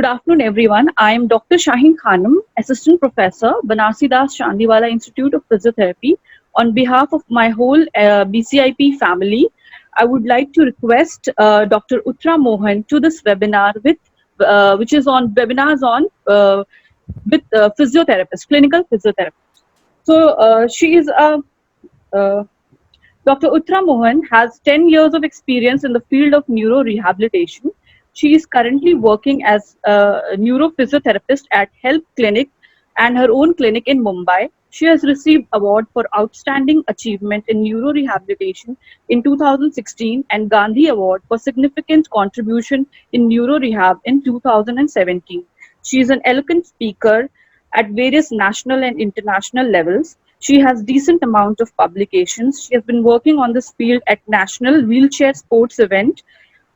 Good afternoon, everyone. I am Dr. Shaheen Khanum, Assistant Professor, Banarsi Das Chandiwala Institute of Physiotherapy. On behalf of my whole BCIP family, I would like to request Dr. Uttara Mohan to this webinar which is on webinars on with physiotherapists, clinical physiotherapists. She is a uh, Dr. Uttara Mohan has 10 years of experience in the field of neurorehabilitation. She is currently working as a neurophysiotherapist at Help Clinic and her own clinic in Mumbai. She has received award for outstanding achievement in neurorehabilitation in 2016 and Gandhi Award for significant contribution in neurorehab in 2017. She is an eloquent speaker at various national and international levels. She has decent amount of publications. She has been working on this field at National Wheelchair Sports Event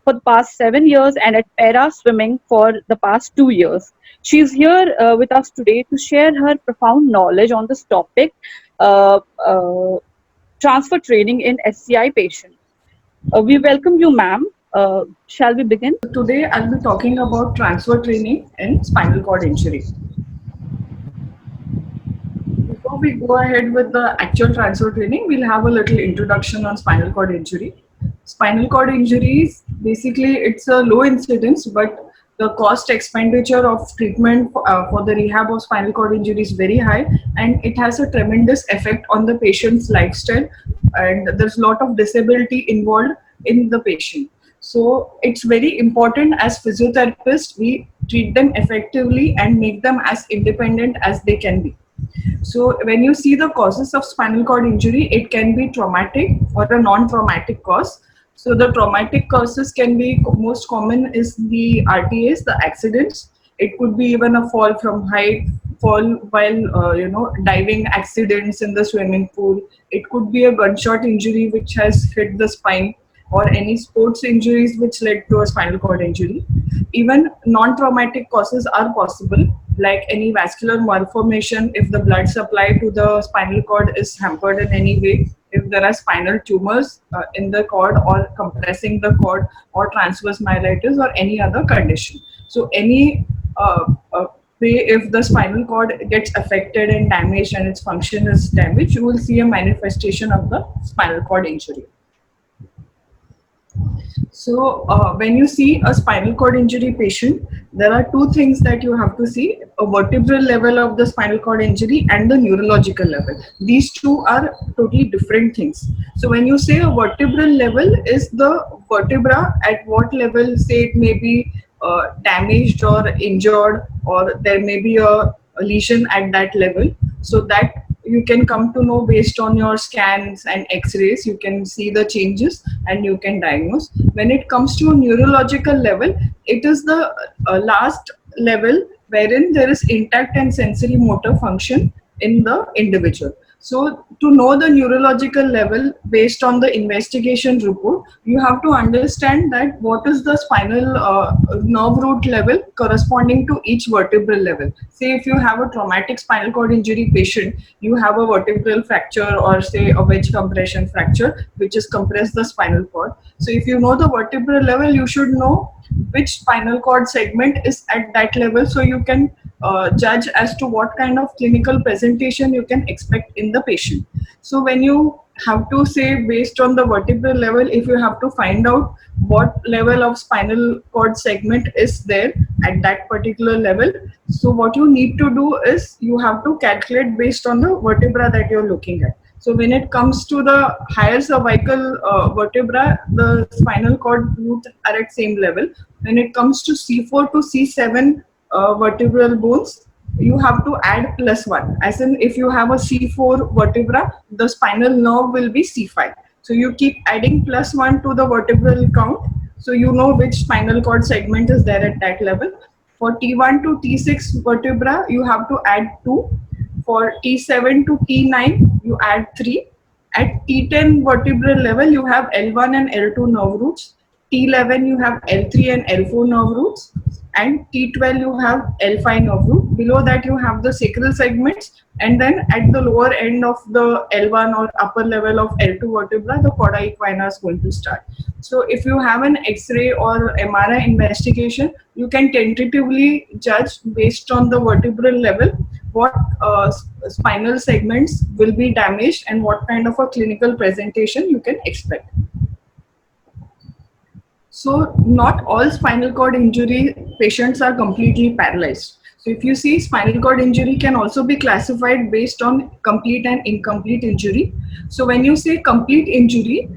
for the past 7 years and at Para Swimming for the past 2 years. She is here with us today to share her profound knowledge on this topic, uh, uh, transfer training in SCI patients. We welcome you, ma'am. Shall we begin? Today I'll be talking about transfer training in spinal cord injury. Before we go ahead with the actual transfer training, we'll have a little introduction on spinal cord injury. Spinal cord injuries, basically it's a low incidence, but the cost expenditure of treatment for the rehab of spinal cord injury is very high, and it has a tremendous effect on the patient's lifestyle, and there's a lot of disability involved in the patient. So it's very important as physiotherapists, we treat them effectively and make them as independent as they can be. So when you see the causes of spinal cord injury, it can be traumatic or a non-traumatic cause. So the traumatic causes can be, most common is the RTAs, the accidents. It could be even a fall from height, fall while diving, accidents in the swimming pool. It could be a gunshot injury which has hit the spine, or any sports injuries which led to a spinal cord injury. Even non-traumatic causes are possible, like any vascular malformation if the blood supply to the spinal cord is hampered in any way, if there are spinal tumors in the cord or compressing the cord, or transverse myelitis or any other condition. So any way, if the spinal cord gets affected and damaged and its function is damaged, you will see a manifestation of the spinal cord injury. So when you see a spinal cord injury patient, there are two things that you have to see: a vertebral level of the spinal cord injury and the neurological level. These two are totally different things. So when you say a vertebral level, is the vertebra at what level, say it may be damaged or injured, or there may be a lesion at that level. So that you can come to know based on your scans and x-rays. You can see the changes and you can diagnose. When it comes to a neurological level, it is the last level wherein there is intact and sensory motor function in the individual. So to know the neurological level based on the investigation report, you have to understand that what is the spinal nerve root level corresponding to each vertebral level. Say if you have a traumatic spinal cord injury patient, you have a vertebral fracture or say a wedge compression fracture which has compressed the spinal cord. So if you know the vertebral level, you should know which spinal cord segment is at that level, so you can judge as to what kind of clinical presentation you can expect in the patient. So when you have to say based on the vertebral level, if you have to find out what level of spinal cord segment is there at that particular level, so what you need to do is you have to calculate based on the vertebra that you're looking at. So when it comes to the higher cervical vertebra, the spinal cord roots are at same level. When it comes to C4 to C7 vertebral bones, you have to add +1. As in, if you have a C4 vertebra, the spinal nerve will be C5. So you keep adding +1 to the vertebral count, so you know which spinal cord segment is there at that level. For T1 to T6 vertebra, you have to add 2. For T7 to T9, you add 3. At T10 vertebral level, you have L1 and L2 nerve roots. T11, you have L3 and L4 nerve roots. and T12 you have L5 nerve root. Below that you have the sacral segments, and then at the lower end of the L1 or upper level of L2 vertebra, the cauda equina is going to start. So if you have an X-ray or MRI investigation, you can tentatively judge based on the vertebral level what spinal segments will be damaged and what kind of a clinical presentation you can expect. So not all spinal cord injury patients are completely paralyzed. So if you see, spinal cord injury can also be classified based on complete and incomplete injury. So when you say complete injury,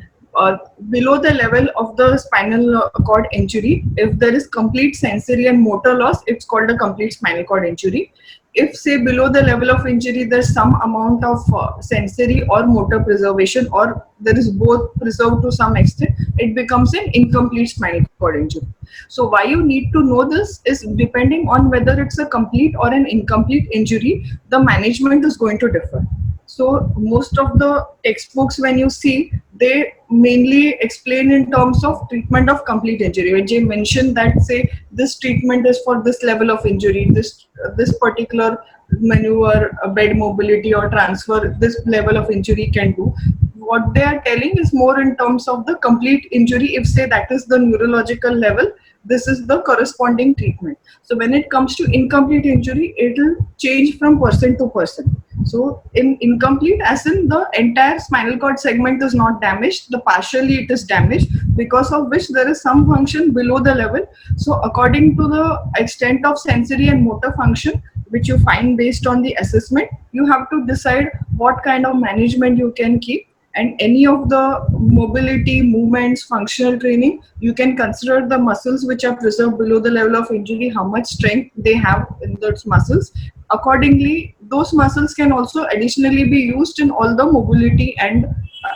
below the level of the spinal cord injury, if there is complete sensory and motor loss, it's called a complete spinal cord injury. If say below the level of injury there's some amount of sensory or motor preservation, or there is both preserved to some extent, it becomes an incomplete spinal cord injury. So why you need to know this is depending on whether it's a complete or an incomplete injury, the management is going to differ. So most of the textbooks when you see, they mainly explain in terms of treatment of complete injury. When they mention that say this treatment is for this level of injury, this particular maneuver, bed mobility or transfer, this level of injury can do. What they are telling is more in terms of the complete injury. If say that is the neurological level, this is the corresponding treatment. So when it comes to incomplete injury, it will change from person to person. So in incomplete, as in the entire spinal cord segment is not damaged, the partially it is damaged, because of which there is some function below the level. So according to the extent of sensory and motor function which you find based on the assessment, you have to decide what kind of management you can keep. And any of the mobility, movements, functional training, you can consider the muscles which are preserved below the level of injury, how much strength they have in those muscles. Accordingly, those muscles can also additionally be used in all the mobility and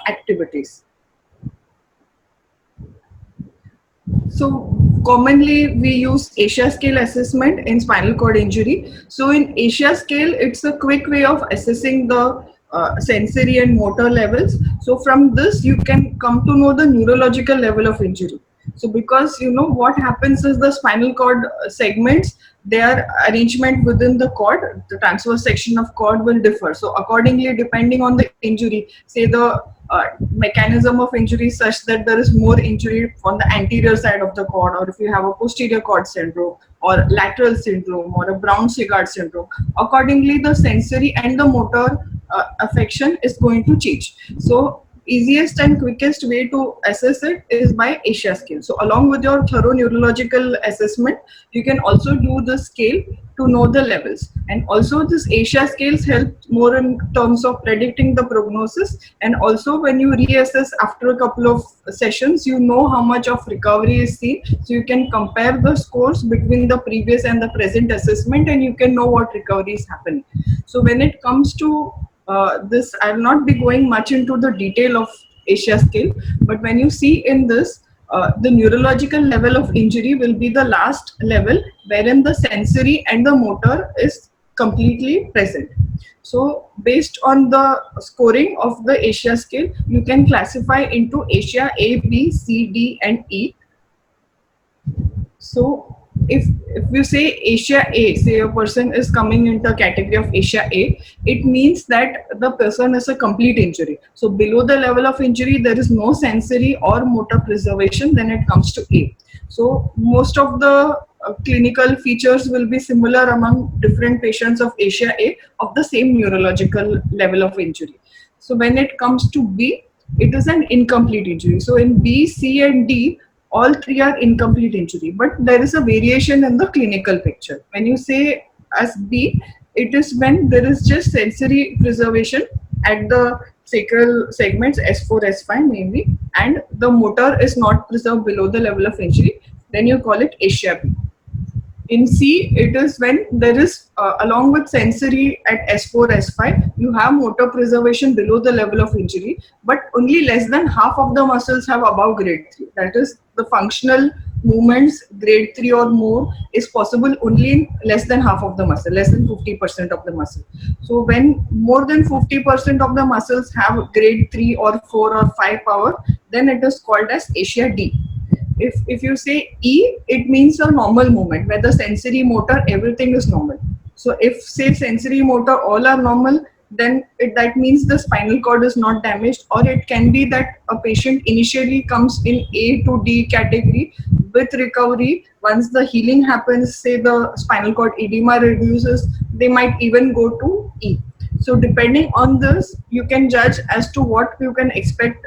activities. So commonly we use Asia scale assessment in spinal cord injury. So in Asia scale, it's a quick way of assessing the sensory and motor levels. So from this you can come to know the neurological level of injury. So because you know what happens is the spinal cord segments, their arrangement within the cord, the transverse section of cord will differ. So accordingly, depending on the injury, say the mechanism of injury is such that there is more injury on the anterior side of the cord, or if you have a posterior cord syndrome or lateral syndrome or a Brown-Sequard syndrome, accordingly the sensory and the motor affection is going to change. So easiest and quickest way to assess it is by Asia scale. So along with your thorough neurological assessment, you can also do the scale to know the levels. And also this Asia scales help more in terms of predicting the prognosis, and also when you reassess after a couple of sessions, you know how much of recovery is seen, so you can compare the scores between the previous and the present assessment, and you can know what recovery is happening. So when it comes to this, I will not be going much into the detail of Asia scale, but when you see in this, the neurological level of injury will be the last level wherein the sensory and the motor is completely present. So based on the scoring of the Asia scale, you can classify into Asia A, B, C, D and E. So if you say Asia A, say a person is coming into a category of Asia A, it means that the person is a complete injury. So below the level of injury, there is no sensory or motor preservation, then it comes to A. So most of the clinical features will be similar among different patients of Asia A of the same neurological level of injury. So when it comes to B, it is an incomplete injury. So in B, C and D, all three are incomplete injury, but there is a variation in the clinical picture. When you say as B, it is when there is just sensory preservation at the sacral segments S4, S5 mainly, and the motor is not preserved below the level of injury, then you call it Asia B. In C, it is when there is, along with sensory at S4, S5, you have motor preservation below the level of injury, but only less than half of the muscles have above grade 3. That is, the functional movements grade 3 or more is possible only in less than half of the muscle, less than 50% of the muscle. So when more than 50% of the muscles have grade 3 or 4 or 5 power, then it is called as Asia D. If you say E, it means a normal movement where the sensory motor everything is normal. So if say sensory motor all are normal, then that means the spinal cord is not damaged. Or it can be that a patient initially comes in A to D category. With recovery, once the healing happens, say the spinal cord edema reduces, they might even go to E. So depending on this, you can judge as to what you can expect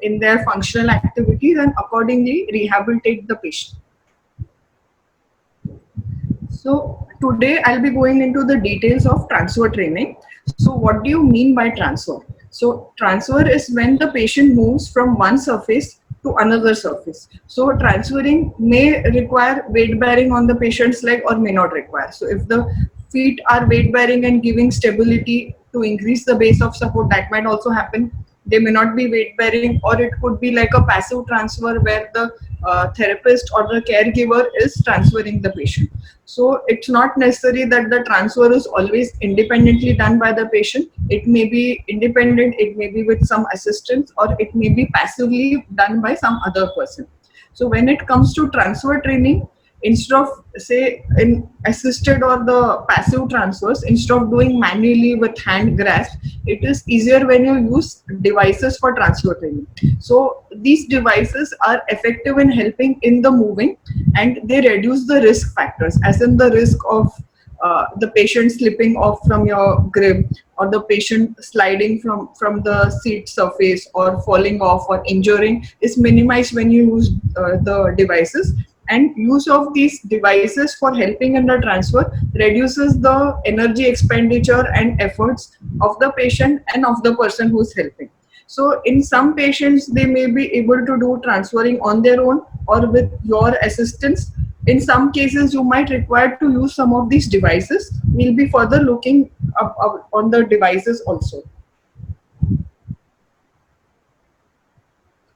in their functional activities and accordingly rehabilitate the patient. So today I'll be going into the details of transfer training. So what do you mean by transfer? So transfer is when the patient moves from one surface to another surface. So transferring may require weight bearing on the patient's leg or may not require. So if the feet are weight bearing and giving stability to increase the base of support, that might also happen. They may not be weight bearing, or it could be like a passive transfer where the therapist or the caregiver is transferring the patient. So it's not necessary that the transfer is always independently done by the patient. It may be independent, it may be with some assistance, or it may be passively done by some other person. So when it comes to transfer training, instead of say in assisted or the passive transfers, instead of doing manually with hand grasp, it is easier when you use devices for transfer training. So these devices are effective in helping in the moving, and they reduce the risk factors, as in the risk of the patient slipping off from your grip, or the patient sliding from the seat surface or falling off or injuring is minimized when you use the devices. And use of these devices for helping in the transfer reduces the energy expenditure and efforts of the patient and of the person who is helping. So in some patients, they may be able to do transferring on their own or with your assistance. In some cases, you might require to use some of these devices. We'll be further looking up on the devices also.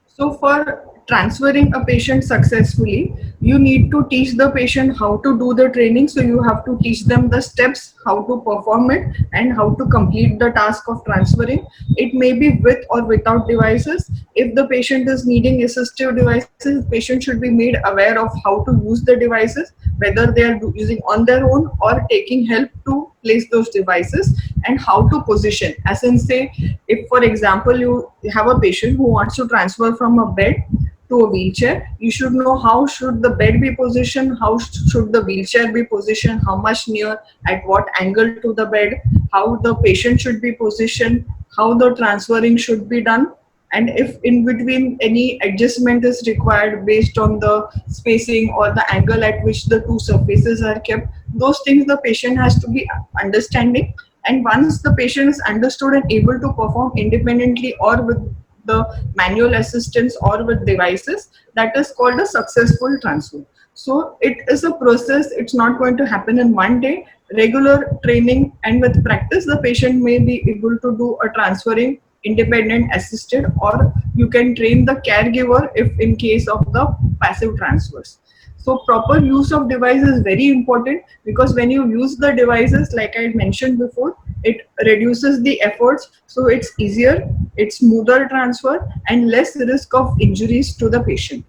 So for transferring a patient successfully, you need to teach the patient how to do the training. So you have to teach them the steps, how to perform it, and how to complete the task of transferring. It may be with or without devices. If the patient is needing assistive devices, patient should be made aware of how to use the devices, whether they are using on their own or taking help to place those devices, and how to position. As in say, if for example you have a patient who wants to transfer from a bed to a wheelchair, you should know how should the bed be positioned, how should the wheelchair be positioned, how much near, at what angle to the bed, how the patient should be positioned, how the transferring should be done, and if in between any adjustment is required based on the spacing or the angle at which the two surfaces are kept. Those things the patient has to be understanding. And once the patient is understood and able to perform independently or with the manual assistance or with devices, that is called a successful transfer. So it is a process. It's not going to happen in one day. Regular training and with practice, the patient may be able to do a transferring independent assisted, or you can train the caregiver if in case of the passive transfers. So proper use of device is very important, because when you use the devices, like I mentioned before, it reduces the efforts. So it's easier, it's smoother transfer, and less risk of injuries to the patient.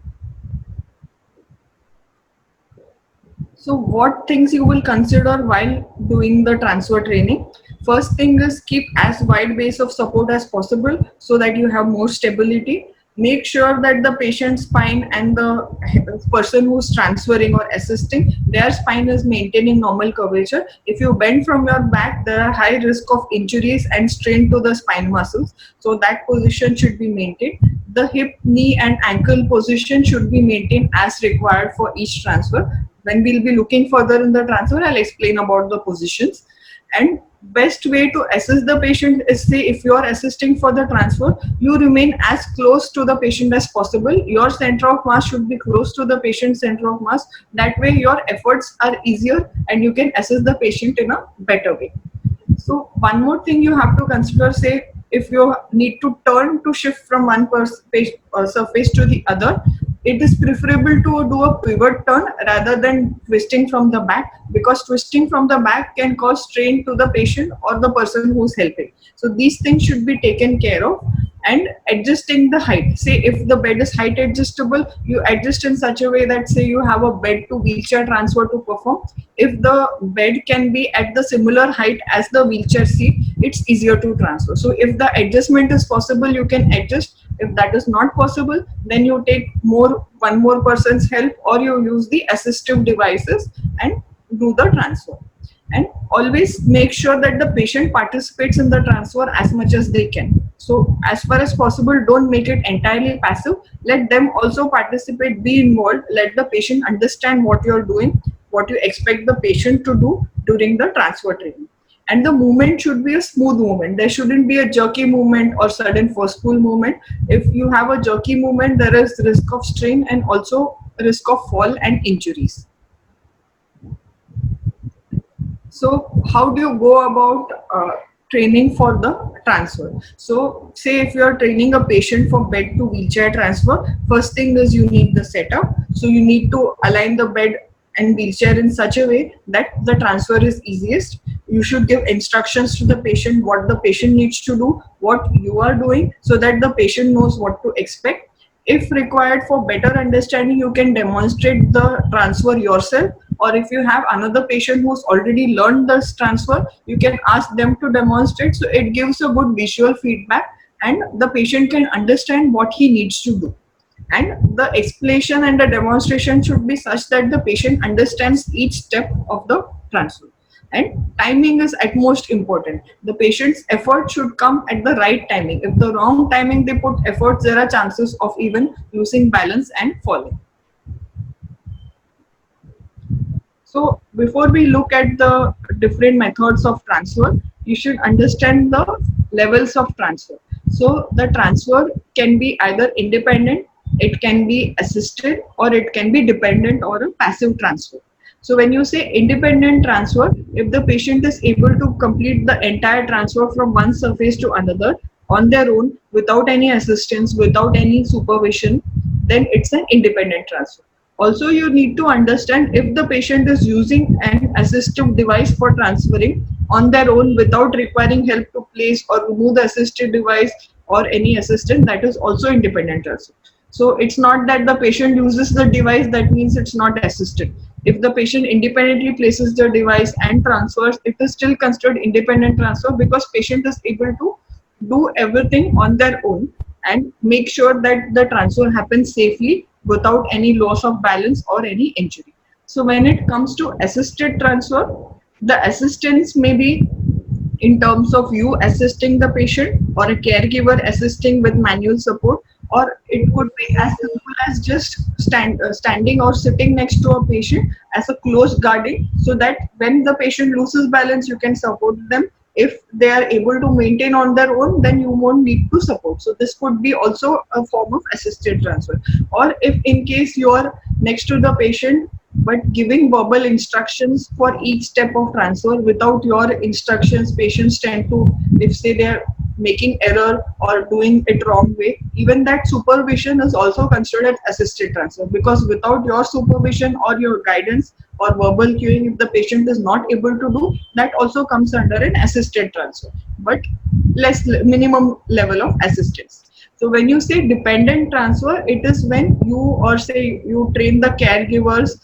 So what things you will consider while doing the transfer training? First thing is keep as wide base of support as possible so that you have more stability. Make sure that the patient's spine and the person who's transferring or assisting, their spine is maintaining normal curvature. If you bend from your back, there are high risk of injuries and strain to the spine muscles. So that position should be maintained. The hip, knee and ankle position should be maintained as required for each transfer. When we'll be looking further in the transfer, I'll explain about the positions. And best way to assess the patient is, say if you are assisting for the transfer, you remain as close to the patient as possible. Your center of mass should be close to the patient's center of mass. That way your efforts are easier and you can assess the patient in a better way. So one more thing you have to consider, say if you need to turn to shift from one surface to the other, it is preferable to do a pivot turn rather than twisting from the back, because twisting from the back can cause strain to the patient or the person who's helping. So these things should be taken care of. and adjusting the height. Say if the bed is height adjustable, you adjust in such a way that, say you have a bed to wheelchair transfer to perform, if the bed can be at the similar height as the wheelchair seat, it's easier to transfer. So if the adjustment is possible, you can adjust. If that is not possible, then you take one more person's help, or you use the assistive devices and do the transfer. And always make sure that the patient participates in the transfer as much as they can. So as far as possible, don't make it entirely passive. Let them also participate, be involved. Let the patient understand what you're doing, what you expect the patient to do during the transfer training. And the movement should be a smooth movement. There shouldn't be a jerky movement or sudden forceful movement. If you have a jerky movement, there is risk of strain and also risk of fall and injuries. So how do you go about training for the transfer? So say if you are training a patient for bed to wheelchair transfer, first thing is you need the setup. So you need to align the bed and wheelchair in such a way that the transfer is easiest. You should give instructions to the patient, what the patient needs to do, what you are doing, so that the patient knows what to expect. If required for better understanding, you can demonstrate the transfer yourself, or if you have another patient who's already learned this transfer, you can ask them to demonstrate. So it gives a good visual feedback and the patient can understand what he needs to do. And the explanation and the demonstration should be such that the patient understands each step of the transfer. And timing is at most important. The patient's effort should come at the right timing. If the wrong timing they put efforts, there are chances of even losing balance and falling. So before we look at the different methods of transfer, you should understand the levels of transfer. So the transfer can be either independent, it can be assisted, or it can be dependent or a passive transfer. So when you say independent transfer, if the patient is able to complete the entire transfer from one surface to another on their own without any assistance, without any supervision, then it's an independent transfer. Also, you need to understand if the patient is using an assistive device for transferring on their own without requiring help to place or remove the assistive device or any assistant, that is also independent transfer. So it's not that the patient uses the device, that means it's not assisted. If the patient independently places the device and transfers, it is still considered independent transfer because patient is able to do everything on their own and make sure that the transfer happens safely without any loss of balance or any injury. So when it comes to assisted transfer, the assistance may be in terms of you assisting the patient or a caregiver assisting with manual support, or it could be as simple as just standing or sitting next to a patient as a close guarding, so that when the patient loses balance, you can support them. If they are able to maintain on their own, then you won't need to support. So this could be also a form of assisted transfer. Or if in case you are next to the patient but giving verbal instructions for each step of transfer, without your instructions, patients tend to, if say they are making error or doing it wrong way, even that supervision is also considered as assisted transfer, because without your supervision or your guidance or verbal cueing, if the patient is not able to do, that also comes under an assisted transfer, but less minimum level of assistance. So when you say dependent transfer, it is when you, or say you train the caregivers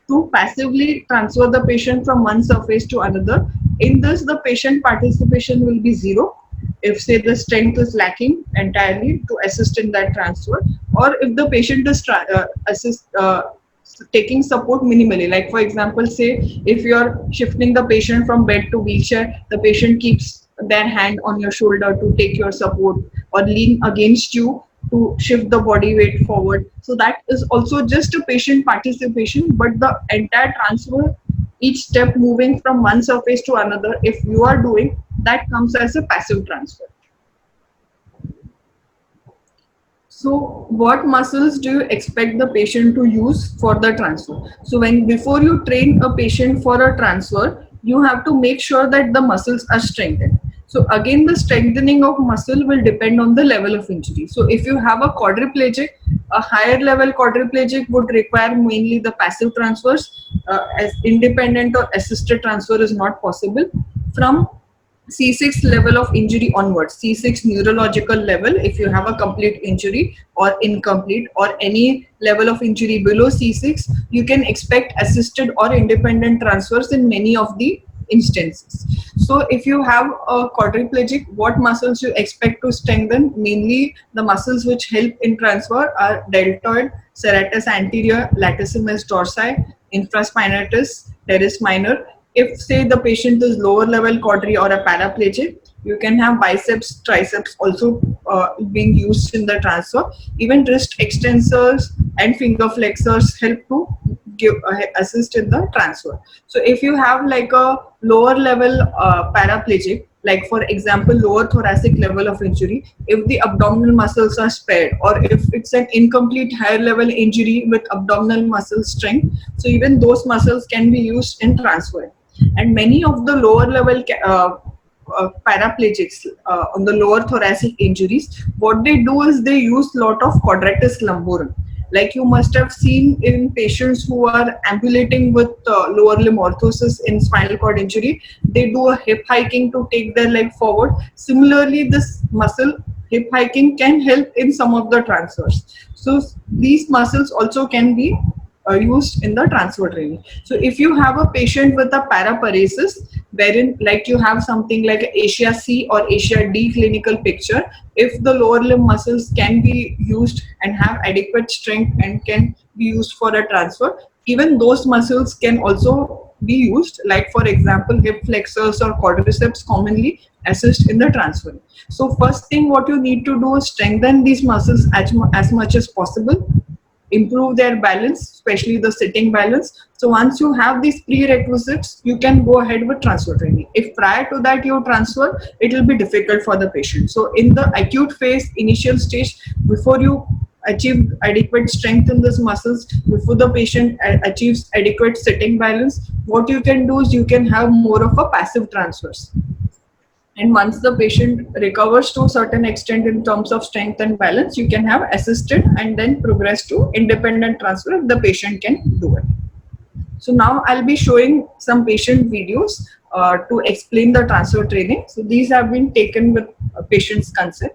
to passively transfer the patient from one surface to another. In this, the patient participation will be zero if say the strength is lacking entirely to assist in that transfer, or if the patient is taking support minimally. Like for example, say if you are shifting the patient from bed to wheelchair, the patient keeps their hand on your shoulder to take your support or lean against you to shift the body weight forward. So that is also just a patient participation, but the entire transfer, each step moving from one surface to another, if you are doing, that comes as a passive transfer. So what muscles do you expect the patient to use for the transfer? So before you train a patient for a transfer, you have to make sure that the muscles are strengthened. So again, the strengthening of muscle will depend on the level of injury. So if you have a quadriplegic, a higher level quadriplegic would require mainly the passive transfers, as independent or assisted transfer is not possible. From C6 level of injury onwards, C6 neurological level, if you have a complete injury or incomplete or any level of injury below C6, you can expect assisted or independent transfers in many of the instances. So if you have a quadriplegic, what muscles you expect to strengthen? Mainly the muscles which help in transfer are deltoid, serratus anterior, latissimus dorsi, infraspinatus, teres minor. If say the patient is lower level quadri or a paraplegic, you can have biceps, triceps also being used in the transfer. Even wrist extensors and finger flexors help to give assist in the transfer. So if you have like a lower level paraplegic, like for example lower thoracic level of injury, if the abdominal muscles are spared, or if it's an incomplete higher level injury with abdominal muscle strength, so even those muscles can be used in transfer. And many of the lower level paraplegics on the lower thoracic injuries, what they do is they use lot of quadratus lumborum. Like you must have seen in patients who are ambulating with lower limb orthosis in spinal cord injury, they do a hip hiking to take their leg forward. Similarly, this muscle hip hiking can help in some of the transfers. So these muscles also can be used in the transfer training. So if you have a patient with a paraparesis, wherein like you have something like Asia C or Asia D clinical picture, if the lower limb muscles can be used and have adequate strength and can be used for a transfer, even those muscles can also be used, like for example hip flexors or quadriceps commonly assist in the transfer. So first thing what you need to do is strengthen these muscles as much as possible, improve their balance, especially the sitting balance. So once you have these prerequisites, you can go ahead with transfer training. If prior to that you transfer, it will be difficult for the patient. So in the acute phase, initial stage, before you achieve adequate strength in these muscles, before the patient achieves adequate sitting balance, what you can do is you can have more of a passive transfers. And once the patient recovers to a certain extent in terms of strength and balance, you can have assisted and then progress to independent transfer if the patient can do it. So now I'll be showing some patient videos to explain the transfer training. So these have been taken with patient's consent.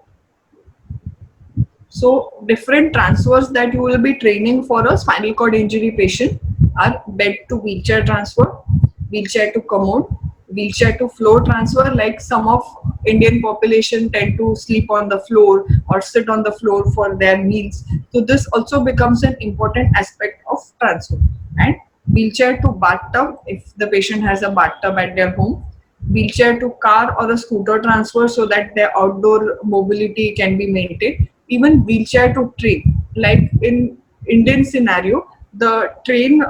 So different transfers that you will be training for a spinal cord injury patient are bed to wheelchair transfer, wheelchair to commode, wheelchair to floor transfer. Like some of Indian population tend to sleep on the floor or sit on the floor for their meals. So this also becomes an important aspect of transfer. And wheelchair to bathtub if the patient has a bathtub at their home, wheelchair to car or a scooter transfer so that their outdoor mobility can be maintained, even wheelchair to train. Like in Indian scenario, the train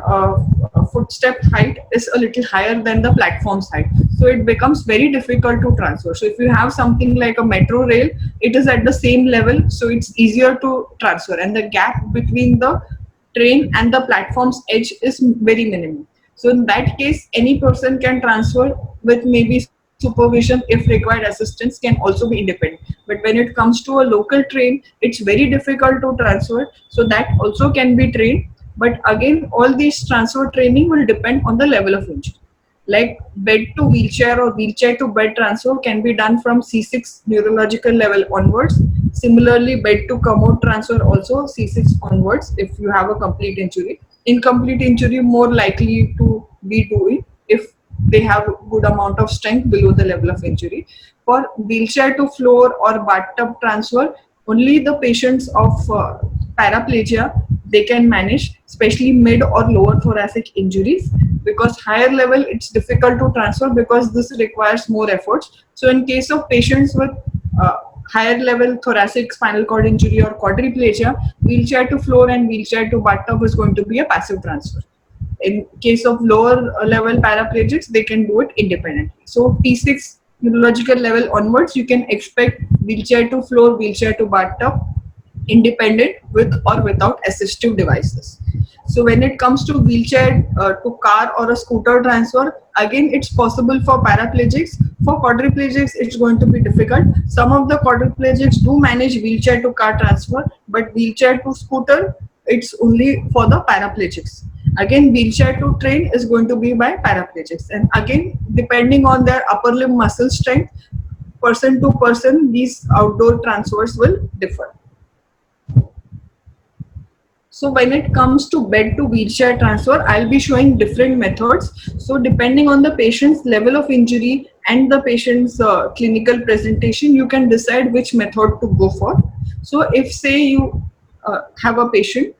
footstep height is a little higher than the platform's height, so it becomes very difficult to transfer. So if you have something like a metro rail, it is at the same level, so it's easier to transfer, and the gap between the train and the platform's edge is very minimal. So in that case, any person can transfer with maybe supervision. If required, assistance can also be independent. But when it comes to a local train, it's very difficult to transfer. So that also can be trained. But again, all these transfer training will depend on the level of injury. Like bed to wheelchair or wheelchair to bed transfer can be done from C6 neurological level onwards. Similarly, bed to commode transfer also C6 onwards if you have a complete injury. Incomplete injury more likely to be doing if they have good amount of strength below the level of injury. For wheelchair to floor or bathtub transfer, only the patients of paraplegia they can manage, especially mid or lower thoracic injuries, because higher level it's difficult to transfer because this requires more efforts. So in case of patients with higher level thoracic spinal cord injury or quadriplegia, wheelchair to floor and wheelchair to bathtub is going to be a passive transfer. In case of lower level paraplegics, they can do it independently. So T6 neurological level onwards, you can expect wheelchair to floor, wheelchair to bathtub, independent with or without assistive devices. So when it comes to wheelchair to car or a scooter transfer, again it's possible for paraplegics. For quadriplegics, it's going to be difficult. Some of the quadriplegics do manage wheelchair to car transfer, but wheelchair to scooter, it's only for the paraplegics. Again, wheelchair to train is going to be by paraplegics. And again, depending on their upper limb muscle strength, person to person, these outdoor transfers will differ. So when it comes to bed to wheelchair transfer, I'll be showing different methods. So depending on the patient's level of injury and the patient's clinical presentation, you can decide which method to go for. So if say you have a patient,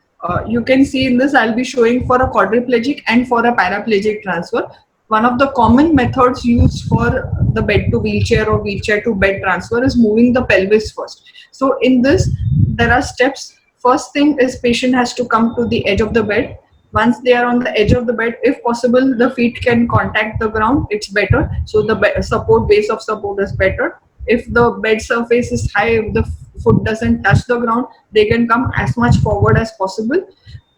you can see in this I'll be showing for a quadriplegic and for a paraplegic transfer. One of the common methods used for the bed to wheelchair or wheelchair to bed transfer is moving the pelvis first. So in this, there are steps. First thing is patient has to come to the edge of the bed. Once they are on the edge of the bed, if possible, the feet can contact the ground. It's better. So the base of support is better. If the bed surface is high, if the foot doesn't touch the ground, they can come as much forward as possible.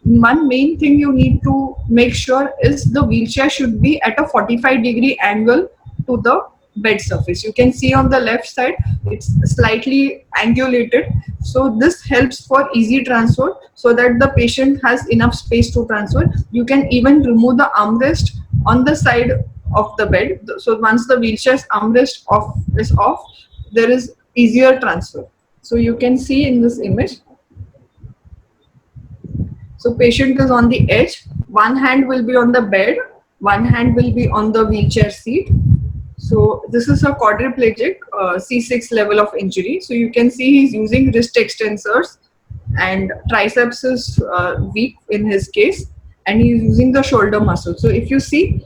One main thing you need to make sure is the wheelchair should be at a 45-degree angle to the bed surface. You can see on the left side, it's slightly angulated. So this helps for easy transfer so that the patient has enough space to transfer. You can even remove the armrest on the side of the bed. So once the wheelchair's armrest is off, there is easier transfer. So you can see in this image. So patient is on the edge. One hand will be on the bed. One hand will be on the wheelchair seat. So this is a quadriplegic C6 level of injury. So you can see he's using wrist extensors and triceps is weak in his case, and he's using the shoulder muscle. So if you see,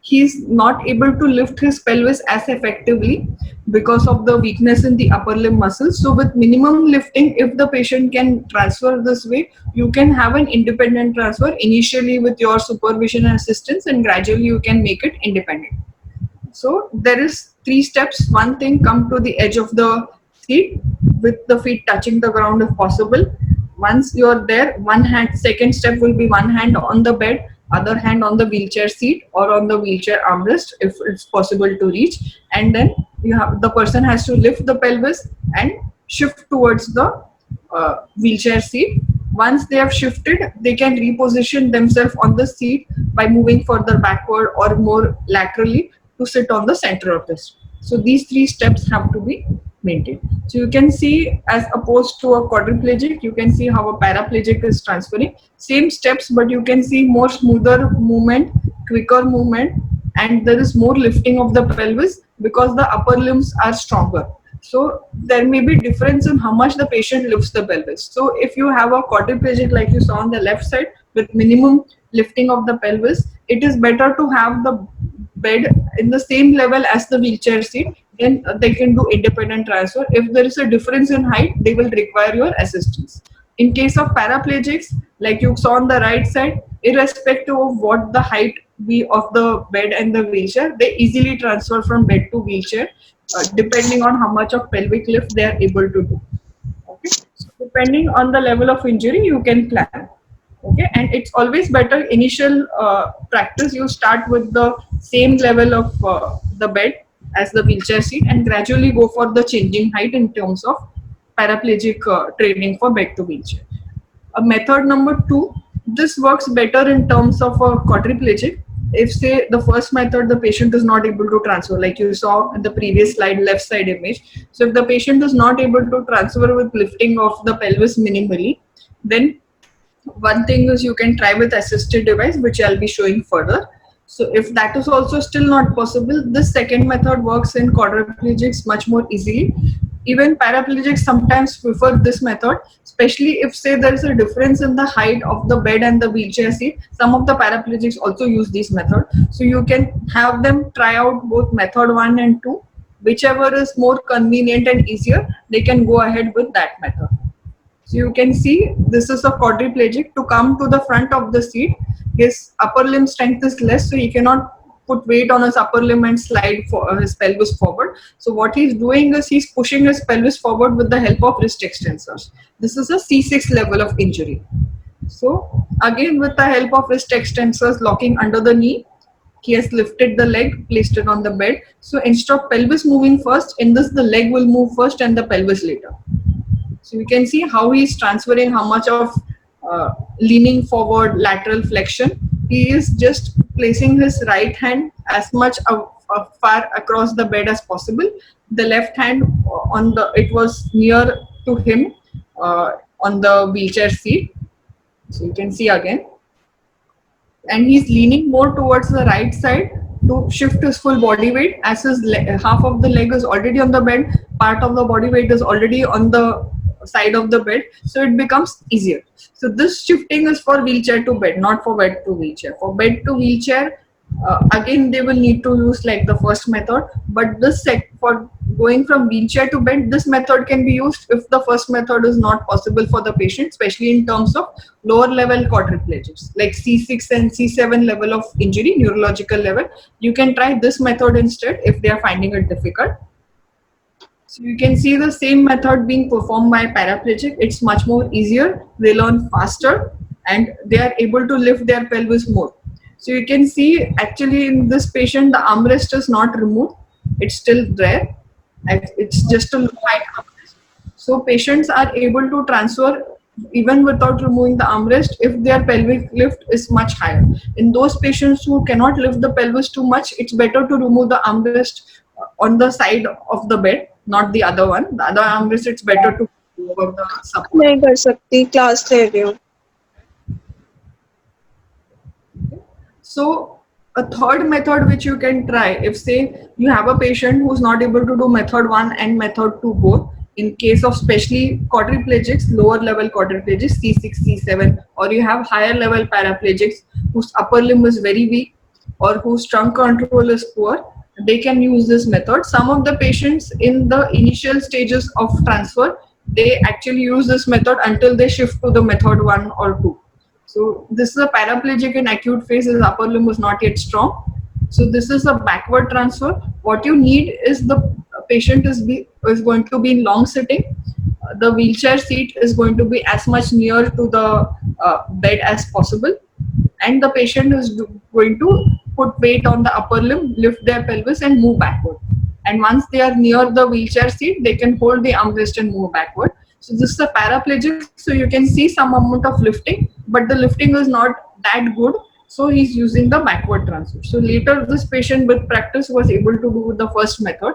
he's not able to lift his pelvis as effectively because of the weakness in the upper limb muscles. So with minimum lifting, if the patient can transfer this way, you can have an independent transfer initially with your supervision and assistance, and gradually you can make it independent. So there is 3 steps. One thing, come to the edge of the seat with the feet touching the ground if possible. Once you're there, second step will be one hand on the bed, other hand on the wheelchair seat or on the wheelchair armrest if it's possible to reach. And then the person has to lift the pelvis and shift towards the wheelchair seat. Once they have shifted, they can reposition themselves on the seat by moving further backward or more laterally to sit on the center of this. So these 3 steps have to be maintained. So you can see, as opposed to a quadriplegic, you can see how a paraplegic is transferring. Same steps, but you can see more smoother movement, quicker movement, and there is more lifting of the pelvis because the upper limbs are stronger. So there may be difference in how much the patient lifts the pelvis. So if you have a quadriplegic like you saw on the left side with minimum lifting of the pelvis, it is better to have the bed in the same level as the wheelchair seat. Then they can do independent transfer. If there is a difference in height, they will require your assistance. In case of paraplegics, like you saw on the right side, irrespective of what the height be of the bed and the wheelchair, they easily transfer from bed to wheelchair, depending on how much of pelvic lift they are able to do. Okay, so depending on the level of injury, you can plan. Okay, and it's always better initial practice, you start with the same level of the bed as the wheelchair seat and gradually go for the changing height in terms of paraplegic training for bed to wheelchair. Method number 2, this works better in terms of a quadriplegic. If say the first method, the patient is not able to transfer, like you saw in the previous slide, left side image. So if the patient is not able to transfer with lifting of the pelvis minimally, then one thing is you can try with assisted device, which I'll be showing further. So if that is also still not possible, this second method works in quadriplegics much more easily. Even paraplegics sometimes prefer this method, especially if say there is a difference in the height of the bed and the wheelchair seat. Some of the paraplegics also use this method. So you can have them try out both method 1 and 2. Whichever is more convenient and easier, they can go ahead with that method. So you can see this is a quadriplegic. To come to the front of the seat, his upper limb strength is less, so he cannot put weight on his upper limb and slide for his pelvis forward. So what he's doing is he's pushing his pelvis forward with the help of wrist extensors. This is a C6 level of injury. So again, with the help of wrist extensors locking under the knee, he has lifted the leg, placed it on the bed. So instead of pelvis moving first, in this the leg will move first and the pelvis later. So you can see how he is transferring how much of leaning forward, lateral flexion. He is just placing his right hand as much far across the bed as possible. The left hand it was near to him on the wheelchair seat. So you can see again. And he's leaning more towards the right side to shift his full body weight, as his half of the leg is already on the bed, part of the body weight is already on the side of the bed, so it becomes easier. So this shifting is for wheelchair to bed, not for bed to wheelchair. For bed to wheelchair, again they will need to use like the first method, but this for going from wheelchair to bed, this method can be used if the first method is not possible for the patient, especially in terms of lower level quadriplegics like C6 and C7 level of injury, neurological level. You can try this method instead if they are finding it difficult. So you can see the same method being performed by paraplegic. It's much more easier, they learn faster, and they are able to lift their pelvis more. So you can see actually in this patient the armrest is not removed, it's still there, and it's just a high armrest. So patients are able to transfer even without removing the armrest if their pelvic lift is much higher. In those patients who cannot lift the pelvis too much, it's better to remove the armrest on the side of the bed, not the other one. The other armrest, it's better to over the support. नहीं कर सकती, class ले रही हूँ. So a third method which you can try, if say you have a patient who's not able to do method 1 and method 2 both, in case of especially quadriplegics, lower level quadriplegics, C6, C7, or you have higher level paraplegics whose upper limb is very weak or whose trunk control is poor, they can use this method. Some of the patients in the initial stages of transfer, they actually use this method until they shift to the method 1 or 2. So this is a paraplegic in acute phase, his upper limb is not yet strong. So this is a backward transfer. What you need is the patient is going to be in long sitting. The wheelchair seat is going to be as much near to the bed as possible. And the patient is going to put weight on the upper limb, lift their pelvis and move backward. And once they are near the wheelchair seat, they can hold the armrest and move backward. So this is a paraplegic, so you can see some amount of lifting, but the lifting is not that good. So he's using the backward transfer. So later this patient with practice was able to do the first method.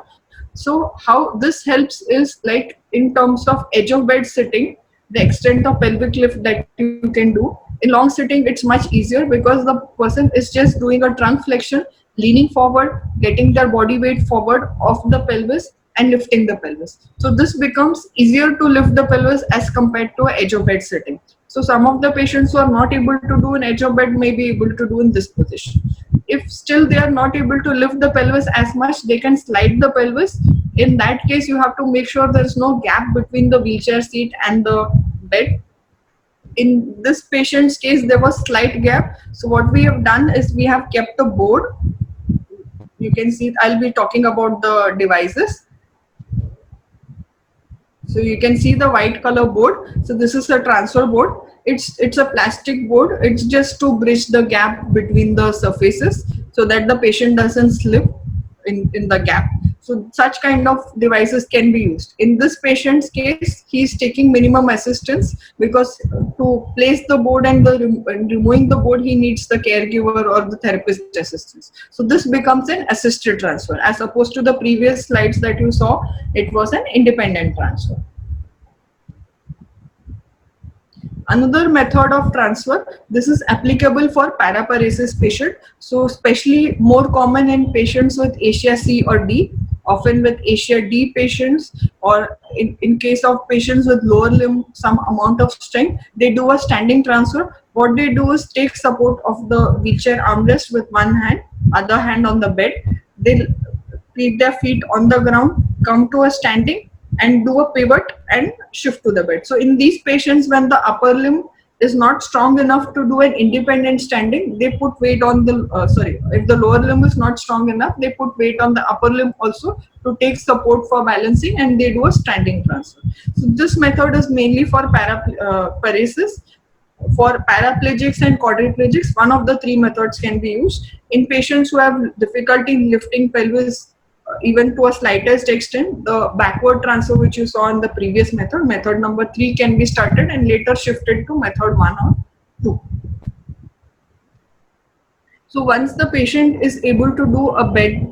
So how this helps is like in terms of edge of bed sitting, the extent of pelvic lift that you can do. In long sitting, it's much easier because the person is just doing a trunk flexion, leaning forward, getting their body weight forward of the pelvis and lifting the pelvis. So this becomes easier to lift the pelvis as compared to edge of bed sitting. So some of the patients who are not able to do an edge of bed may be able to do in this position. If still they are not able to lift the pelvis as much, they can slide the pelvis. In that case, you have to make sure there is no gap between the wheelchair seat and the bed. In this patient's case, there was slight gap. So what we have done is we have kept the board. You can see, I'll be talking about the devices. So you can see the white color board. So this is a transfer board. It's a plastic board. It's just to bridge the gap between the surfaces so that the patient doesn't slip in the gap. So such kind of devices can be used. In this patient's case, he's taking minimum assistance because to place the board and removing the board, he needs the caregiver or the therapist assistance. So this becomes an assisted transfer as opposed to the previous slides that you saw, it was an independent transfer. Another method of transfer, this is applicable for paraparesis patient. So especially more common in patients with Asia C or D, often with Asia D patients, or in case of patients with lower limb, some amount of strength, they do a standing transfer. What they do is take support of the wheelchair armrest with one hand, other hand on the bed. They keep their feet on the ground, come to a standing, and do a pivot and shift to the bed. So in these patients, when the upper limb is not strong enough to do an independent standing, they put weight on the, if the lower limb is not strong enough, they put weight on the upper limb also to take support for balancing, and they do a standing transfer. So this method is mainly for paraparesis. For paraplegics and quadriplegics, one of the three methods can be used. In patients who have difficulty lifting pelvis even to a slightest extent, the backward transfer which you saw in the previous method, method number 3 can be started and later shifted to method 1 or 2. So once the patient is able to do a bed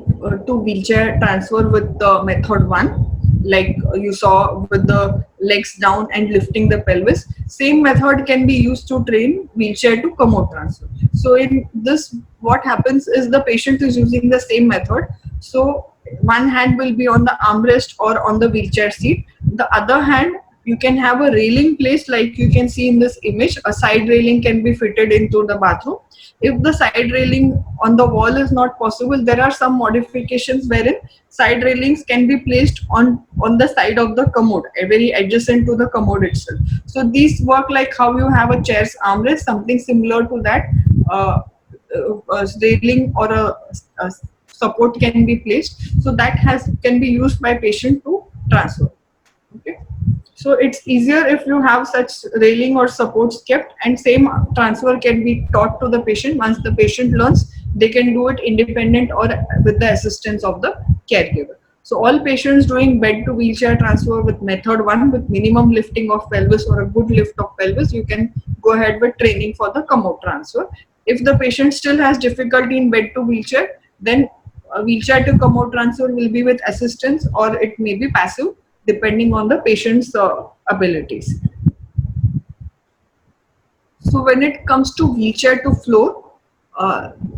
to wheelchair transfer with the method 1, like you saw with the legs down and lifting the pelvis, same method can be used to train wheelchair to commode transfer. So in this, what happens is the patient is using the same method. So one hand will be on the armrest or on the wheelchair seat. The other hand, you can have a railing placed, like you can see in this image. A side railing can be fitted into the bathroom. If the side railing on the wall is not possible, there are some modifications wherein side railings can be placed on the side of the commode, very adjacent to the commode itself. So these work like how you have a chair's armrest, something similar to that. A railing or a support can be placed, so that can be used by patient to transfer. Okay. So it's easier if you have such railing or supports kept, and same transfer can be taught to the patient. Once the patient learns, they can do it independent or with the assistance of the caregiver. So all patients doing bed to wheelchair transfer with method 1 with minimum lifting of pelvis or a good lift of pelvis, you can go ahead with training for the commode transfer. If the patient still has difficulty in bed to wheelchair, then a wheelchair to commode transfer will be with assistance, or it may be passive, depending on the patient's abilities. So when it comes to wheelchair to floor,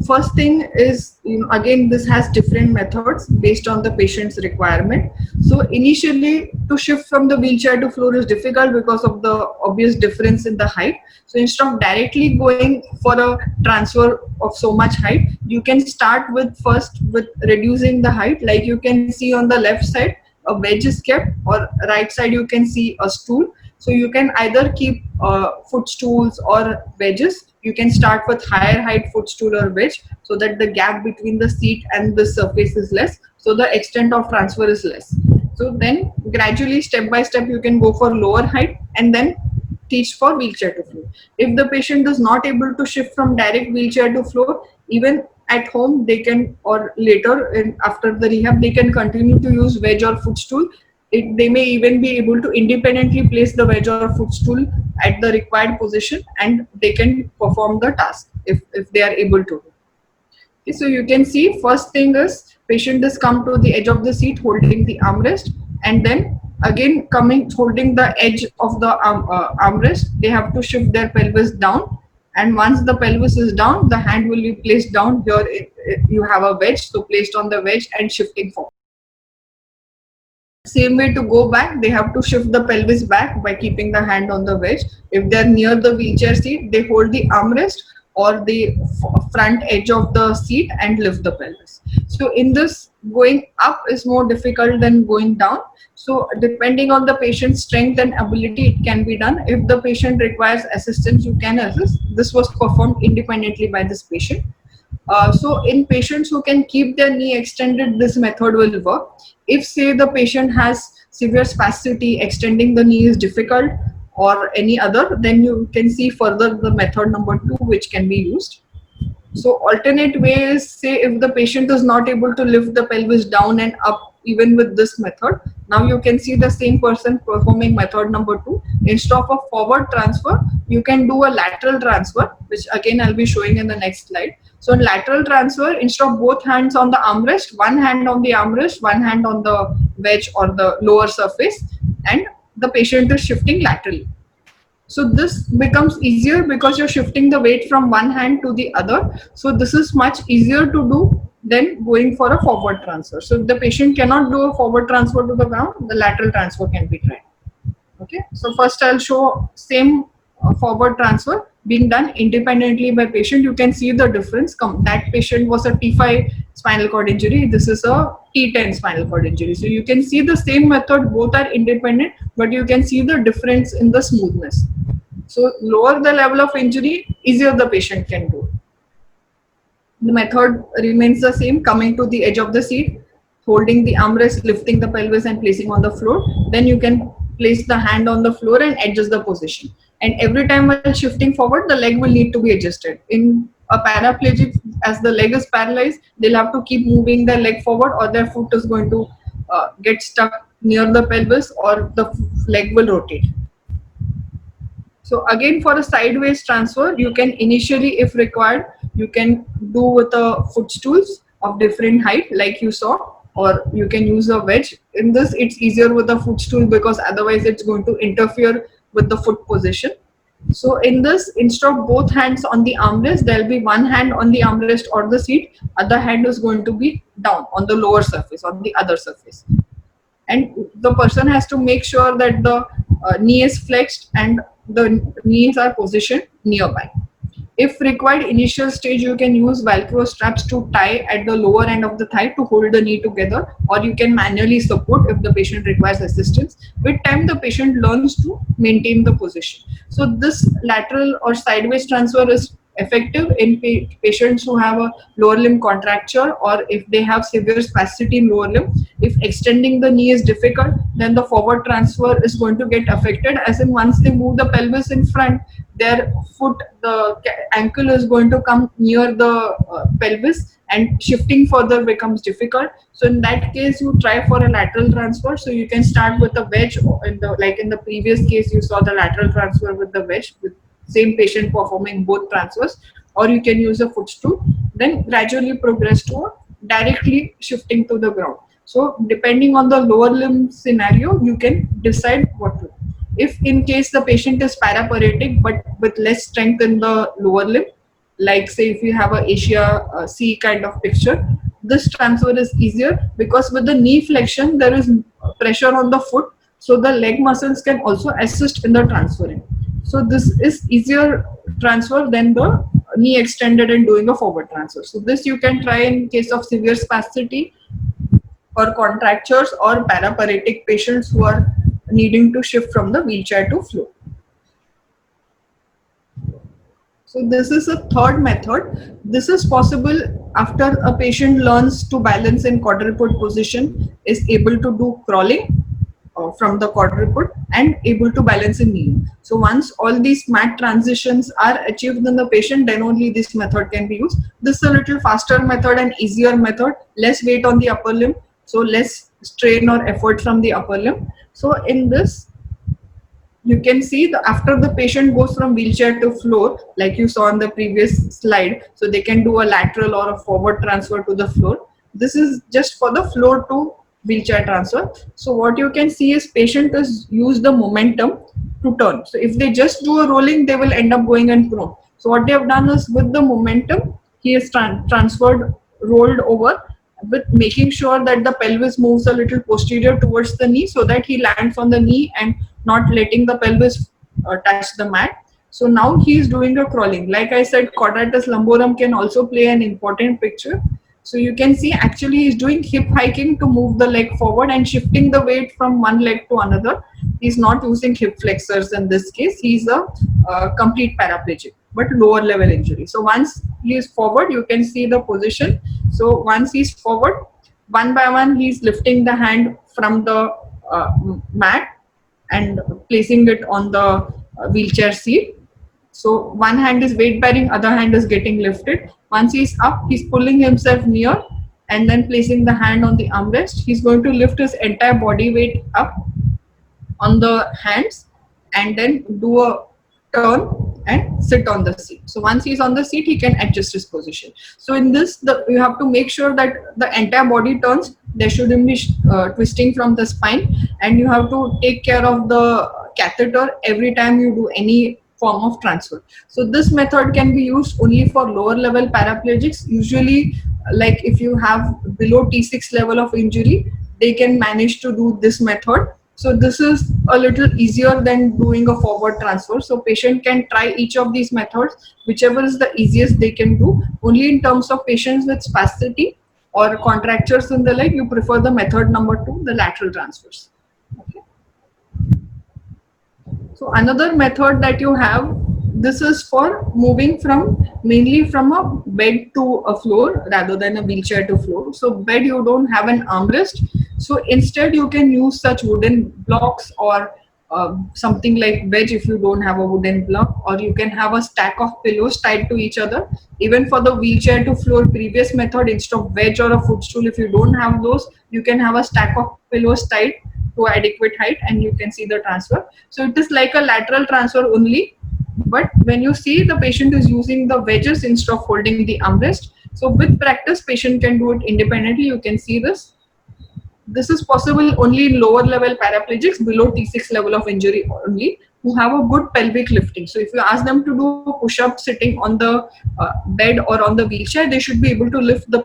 first thing is, again, this has different methods based on the patient's requirement. So initially, to shift from the wheelchair to floor is difficult because of the obvious difference in the height. So instead of directly going for a transfer of so much height, you can start with reducing the height. Like you can see on the left side, a wedge is kept, or right side you can see a stool. So you can either keep footstools or wedges. You can start with higher height footstool or wedge, so that the gap between the seat and the surface is less, so the extent of transfer is less. So then gradually, step by step, you can go for lower height and then teach for wheelchair to floor. If the patient is not able to shift from direct wheelchair to floor, even at home they can, or later after the rehab, they can continue to use wedge or footstool. They may even be able to independently place the wedge or footstool at the required position, and they can perform the task if they are able to. Okay, so you can see, first thing is patient is come to the edge of the seat holding the armrest, and then again holding the edge of the armrest. They have to shift their pelvis down, and once the pelvis is down, the hand will be placed down. Here you have a wedge, so placed on the wedge and shifting forward. Same way to go back, they have to shift the pelvis back by keeping the hand on the wedge. If they are near the wheelchair seat, they hold the armrest or the front edge of the seat and lift the pelvis. So in this, going up is more difficult than going down. So depending on the patient's strength and ability, it can be done. If the patient requires assistance, you can assist. This was performed independently by this patient. So in patients who can keep their knee extended, this method will work. If say the patient has severe spasticity, extending the knee is difficult, or any other, then you can see further the method number 2, which can be used. So alternate way is, say if the patient is not able to lift the pelvis down and up even with this method, now you can see the same person performing method number 2. Instead of a forward transfer, you can do a lateral transfer, which again I'll be showing in the next slide. So in lateral transfer, instead of both hands on the armrest, one hand on the armrest, one hand on the wedge or the lower surface, and the patient is shifting laterally. So this becomes easier because you're shifting the weight from one hand to the other. So this is much easier to do than going for a forward transfer. So if the patient cannot do a forward transfer to the ground, the lateral transfer can be tried. Okay, so first I'll show same forward transfer being done independently by patient. You can see the difference. That patient was a T5 spinal cord injury. This is a T10 spinal cord injury. So you can see the same method, both are independent, but you can see the difference in the smoothness. So lower the level of injury, easier the patient can do. The method remains the same, coming to the edge of the seat, holding the armrest, lifting the pelvis and placing on the floor. Then you can place the hand on the floor and adjust the position. And every time while shifting forward, the leg will need to be adjusted. In a paraplegic, as the leg is paralyzed, they'll have to keep moving their leg forward, or their foot is going to get stuck near the pelvis, or the leg will rotate. So again, for a sideways transfer, you can initially, if required, you can do with a footstools of different height, like you saw, or you can use a wedge. In this, it's easier with a footstool because otherwise it's going to interfere with the foot position. So in this, instead of both hands on the armrest, there will be one hand on the armrest or the seat, other hand is going to be down on the lower surface, on the other surface. And the person has to make sure that the knee is flexed and the knees are positioned nearby. If required, initial stage, you can use Velcro straps to tie at the lower end of the thigh to hold the knee together, or you can manually support if the patient requires assistance. With time, the patient learns to maintain the position. So this lateral or sideways transfer is effective in patients who have a lower limb contracture, or if they have severe spasticity in lower limb. If extending the knee is difficult, then the forward transfer is going to get affected, as in once they move the pelvis in front, their foot, the ankle is going to come near the pelvis, and shifting further becomes difficult. So in that case, you try for a lateral transfer. So you can start with a wedge, like in the previous case you saw the lateral transfer with the wedge, with same patient performing both transfers, or you can use a footstool, then gradually progress to directly shifting to the ground. So depending on the lower limb scenario, you can decide what to do. If in case the patient is paraparetic but with less strength in the lower limb, like say if you have a Asia C kind of picture, this transfer is easier because with the knee flexion there is pressure on the foot, so the leg muscles can also assist in the transferring. So this is easier transfer than the knee extended and doing a forward transfer. So this you can try in case of severe spasticity or contractures or paraparetic patients who are needing to shift from the wheelchair to floor. So this is a third method. This is possible after a patient learns to balance in quadruped position, is able to do crawling from the quadruped and able to balance in kneeling. So once all these mat transitions are achieved in the patient, then only this method can be used. This is a little faster method and easier method, less weight on the upper limb, so less strain or effort from the upper limb. So in this, you can see the after the patient goes from wheelchair to floor, like you saw on the previous slide, so they can do a lateral or a forward transfer to the floor. This is just for the floor to wheelchair transfer. So what you can see is patient is use the momentum to turn. So if they just do a rolling, they will end up going in prone. So what they have done is with the momentum, he is transferred, rolled over, with making sure that the pelvis moves a little posterior towards the knee so that he lands on the knee and not letting the pelvis touch the mat. So now he is doing a crawling. Like I said, quadratus lumborum can also play an important picture. So you can see actually he's doing hip hiking to move the leg forward and shifting the weight from one leg to another. He's not using hip flexors in this case. He's a complete paraplegic, but lower level injury. So once he is forward, you can see the position. So once he's forward, one by one, he's lifting the hand from the mat and placing it on the wheelchair seat. So one hand is weight bearing, other hand is getting lifted. Once he's up, he's pulling himself near and then placing the hand on the armrest. He's going to lift his entire body weight up on the hands and then do a turn and sit on the seat. So once he's on the seat, he can adjust his position. So in this, you have to make sure that the entire body turns. There shouldn't be twisting from the spine, and you have to take care of the catheter every time you do any form of transfer. So this method can be used only for lower level paraplegics. Usually, like if you have below T6 level of injury, they can manage to do this method. So this is a little easier than doing a forward transfer. So patient can try each of these methods, whichever is the easiest they can do. Only in terms of patients with spasticity or contractures in the leg, you prefer the method number 2, the lateral transfers. Okay. So another method that you have, this is for moving from mainly from a bed to a floor rather than a wheelchair to floor. So bed, you don't have an armrest. So instead you can use such wooden blocks or something like wedge if you don't have a wooden block, or you can have a stack of pillows tied to each other. Even for the wheelchair to floor previous method, instead of wedge or a footstool, if you don't have those, you can have a stack of pillows tied to adequate height and you can see the transfer. So it is like a lateral transfer only, but when you see the patient is using the wedges instead of holding the armrest. So with practice, patient can do it independently. You can see this. This is possible only in lower level paraplegics below T6 level of injury only, who have a good pelvic lifting. So if you ask them to do push-up sitting on the bed or on the wheelchair, they should be able to lift the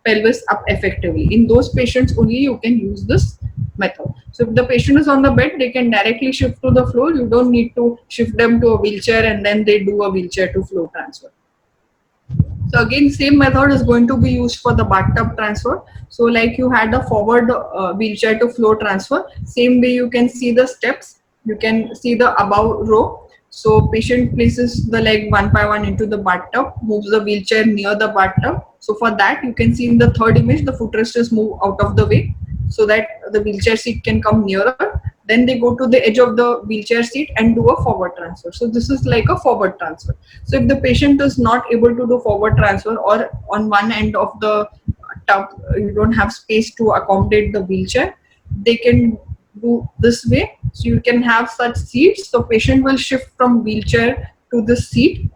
pelvis up effectively. In those patients only you can use this method. So if the patient is on the bed, they can directly shift to the floor. You don't need to shift them to a wheelchair and then they do a wheelchair to floor transfer. So again, same method is going to be used for the bathtub transfer. So like you had a forward wheelchair to floor transfer, same way you can see the steps. You can see the above row. So patient places the leg one by one into the bathtub, moves the wheelchair near the bathtub. So for that, you can see in the third image, the footrest move out of the way so that the wheelchair seat can come nearer. Then they go to the edge of the wheelchair seat and do a forward transfer. So this is like a forward transfer. So if the patient is not able to do forward transfer, or on one end of the tub you don't have space to accommodate the wheelchair, they can do this way. So you can have such seats. So patient will shift from wheelchair to this seat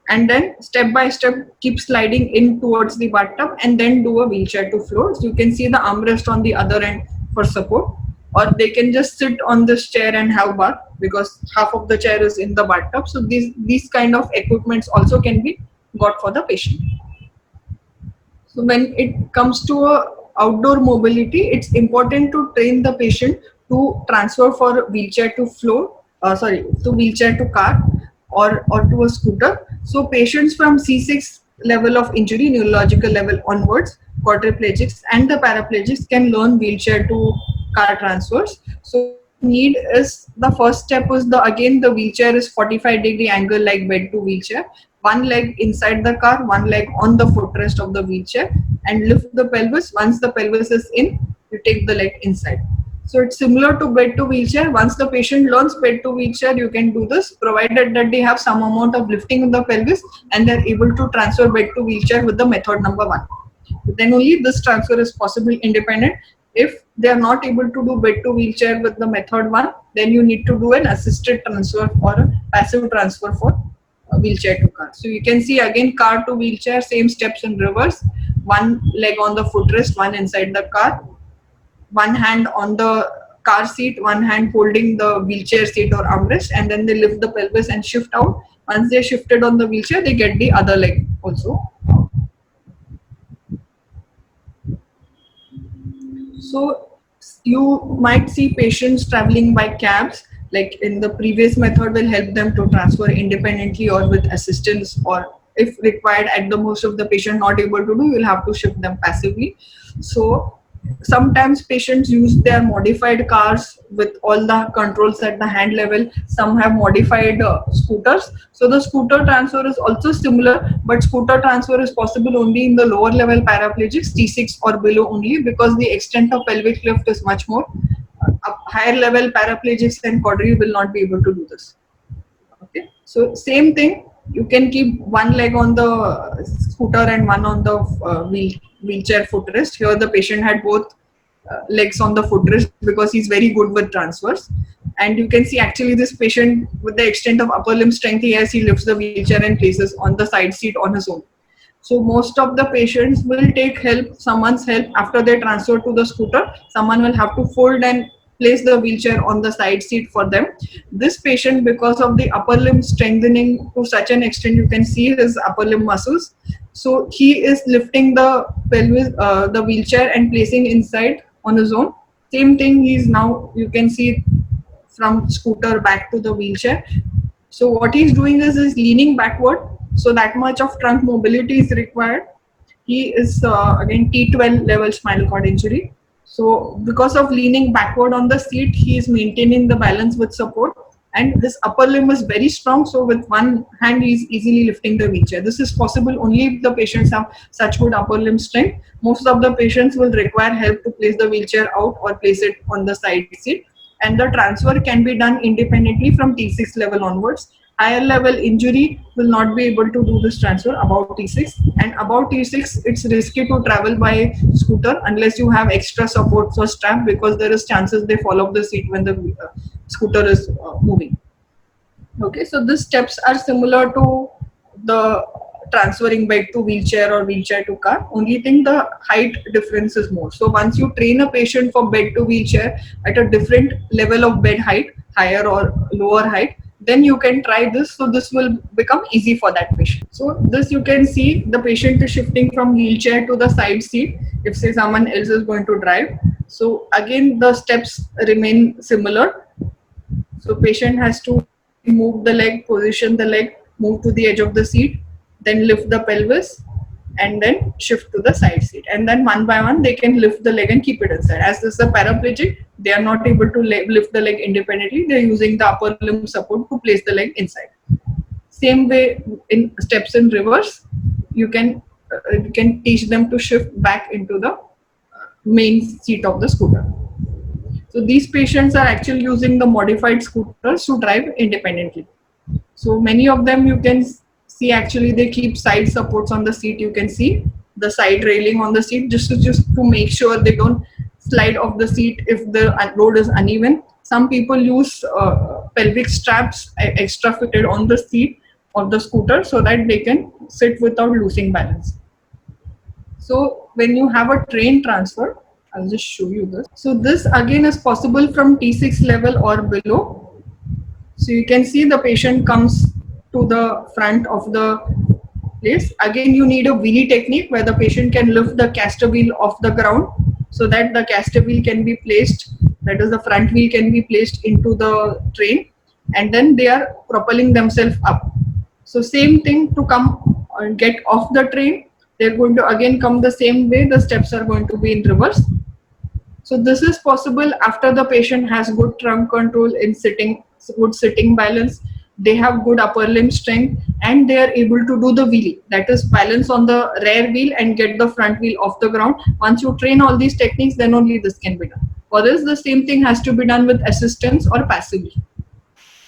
and then step by step keep sliding in towards the bathtub and then do a wheelchair to floor. So you can see the armrest on the other end for support, or they can just sit on this chair and have bath because half of the chair is in the bathtub. So these kind of equipments also can be got for the patient. So when it comes to outdoor mobility, it's important to train the patient to transfer for wheelchair to floor, to wheelchair to car or to a scooter. So patients from C6 level of injury, neurological level onwards, quadriplegics and the paraplegics can learn wheelchair to car transfers. So need is the first step is the wheelchair is 45-degree angle like bed to wheelchair. One leg inside the car, one leg on the footrest of the wheelchair, and lift the pelvis. Once the pelvis is in, you take the leg inside. So it's similar to bed to wheelchair. Once the patient learns bed to wheelchair, you can do this, provided that they have some amount of lifting in the pelvis and they're able to transfer bed to wheelchair with the method number 1. Then only this transfer is possible independent. If they are not able to do bed to wheelchair with the method 1, then you need to do an assisted transfer or a passive transfer for wheelchair to car. So you can see again car to wheelchair, same steps in reverse. One leg on the footrest, one inside the car. One hand on the car seat, one hand holding the wheelchair seat or armrest, and then they lift the pelvis and shift out. Once they're shifted on the wheelchair, they get the other leg also. So you might see patients traveling by cabs, like in the previous method will help them to transfer independently or with assistance, or if required at the most of the patient not able to do, you'll have to shift them passively. So sometimes patients use their modified cars with all the controls at the hand level. Some have modified scooters. So the scooter transfer is also similar, but scooter transfer is possible only in the lower level paraplegics, T6 or below only, because the extent of pelvic lift is much more. Higher level paraplegics and quadri will not be able to do this. Okay, so same thing, you can keep one leg on the scooter and one on the wheelchair footrest. Here the patient had both legs on the footrest because he's very good with transfers. And you can see actually this patient, with the extent of upper limb strength he has, he lifts the wheelchair and places on the side seat on his own. So most of the patients will take help, someone's help after they transfer to the scooter. Someone will have to fold and place the wheelchair on the side seat for them. This patient, because of the upper limb strengthening to such an extent, you can see his upper limb muscles. So he is lifting the pelvis, the wheelchair and placing inside on his own. Same thing, he's now, you can see from scooter back to the wheelchair. So what he's doing is leaning backward. So that much of trunk mobility is required. He is again T12 level spinal cord injury. So because of leaning backward on the seat, he is maintaining the balance with support, and his upper limb is very strong. So with one hand, he is easily lifting the wheelchair. This is possible only if the patients have such good upper limb strength. Most of the patients will require help to place the wheelchair out or place it on the side seat. and the transfer can be done independently from T6 level onwards. Higher level injury will not be able to do this transfer above T6, and above T6 it's risky to travel by scooter unless you have extra supports or strap, because there is chances they fall off the seat when the scooter is moving. Okay, so these steps are similar to the transferring bed to wheelchair or wheelchair to car. Only thing, the height difference is more. So once you train a patient for bed to wheelchair at a different level of bed height, higher or lower height, then you can try this. So this will become easy for that patient. So this you can see the patient is shifting from wheelchair to the side seat if say someone else is going to drive. So again the steps remain similar. So patient has to move the leg, position the leg, move to the edge of the seat, then lift the pelvis, and then shift to the side seat. And then one by one, they can lift the leg and keep it inside. As this is a paraplegic, they are not able to lift the leg independently. They are using the upper limb support to place the leg inside. Same way in steps in reverse, you can teach them to shift back into the main seat of the scooter. So these patients are actually using the modified scooters to drive independently. So many of them you can see actually they keep side supports on the seat. You can see the side railing on the seat just to make sure they don't slide off the seat if the road is uneven. Some people use pelvic straps extra fitted on the seat of the scooter so that they can sit without losing balance. So when you have a train transfer, I'll just show you this. So this again is possible from T6 level or below. So you can see the patient comes to the front of the place. Again, you need a wheelie technique where the patient can lift the caster wheel off the ground so that the caster wheel can be placed, that is the front wheel can be placed into the train, and then they are propelling themselves up. So same thing to come and get off the train. They're going to again come the same way. The steps are going to be in reverse. So this is possible after the patient has good trunk control in sitting, good sitting balance. They have good upper limb strength and they are able to do the wheelie. That is balance on the rear wheel and get the front wheel off the ground. Once you train all these techniques, then only this can be done. For this, the same thing has to be done with assistance or passively.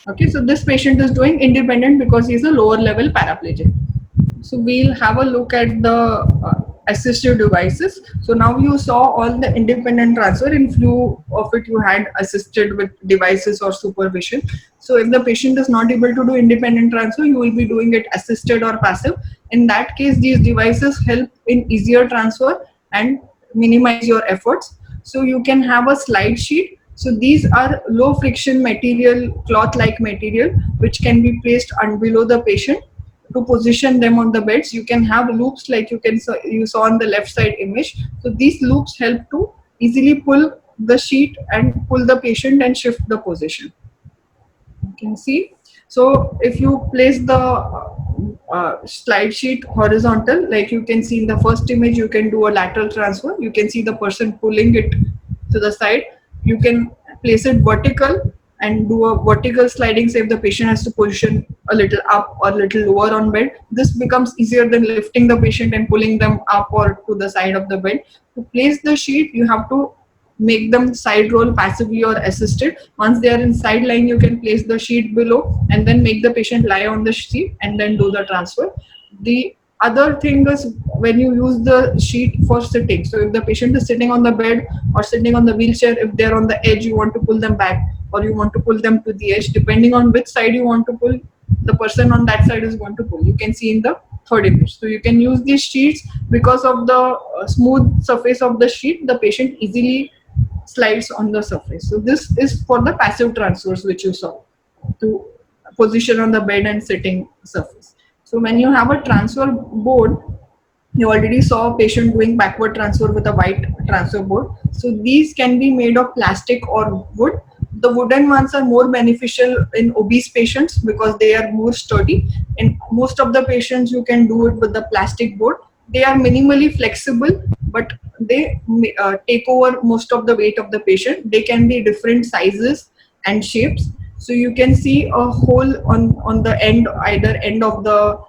Okay, so this patient is doing independent because he is a lower level paraplegic. So we'll have a look at the assistive devices. So now you saw all the independent transfer. In few of it you had assisted with devices or supervision. So if the patient is not able to do independent transfer, you will be doing it assisted or passive. In that case, these devices help in easier transfer and minimize your efforts. So you can have a slide sheet. So these are low friction material, cloth like material, which can be placed below the patient to position them on the beds. You can have loops like you saw on the left side image. So these loops help to easily pull the sheet and pull the patient and shift the position. You can see. So if you place the slide sheet horizontal, like you can see in the first image, you can do a lateral transfer. You can see the person pulling it to the side. You can place it vertical and do a vertical sliding, say if the patient has to position a little up or a little lower on bed. This becomes easier than lifting the patient and pulling them up or to the side of the bed. To place the sheet, you have to make them side roll passively or assisted. Once they are in side line, you can place the sheet below and then make the patient lie on the sheet and then do the transfer. The other thing is when you use the sheet for sitting. So if the patient is sitting on the bed or sitting on the wheelchair, if they're on the edge, you want to pull them back or you want to pull them to the edge. Depending on which side you want to pull, the person on that side is going to pull. You can see in the third image. So you can use these sheets because of the smooth surface of the sheet. The patient easily slides on the surface. So this is for the passive transfers which you saw, to position on the bed and sitting surface. So when you have a transfer board, you already saw a patient doing backward transfer with a white transfer board. So these can be made of plastic or wood. The wooden ones are more beneficial in obese patients because they are more sturdy. In most of the patients, you can do it with the plastic board. They are minimally flexible, but they take over most of the weight of the patient. They can be different sizes and shapes. So you can see a hole on the end, either end of the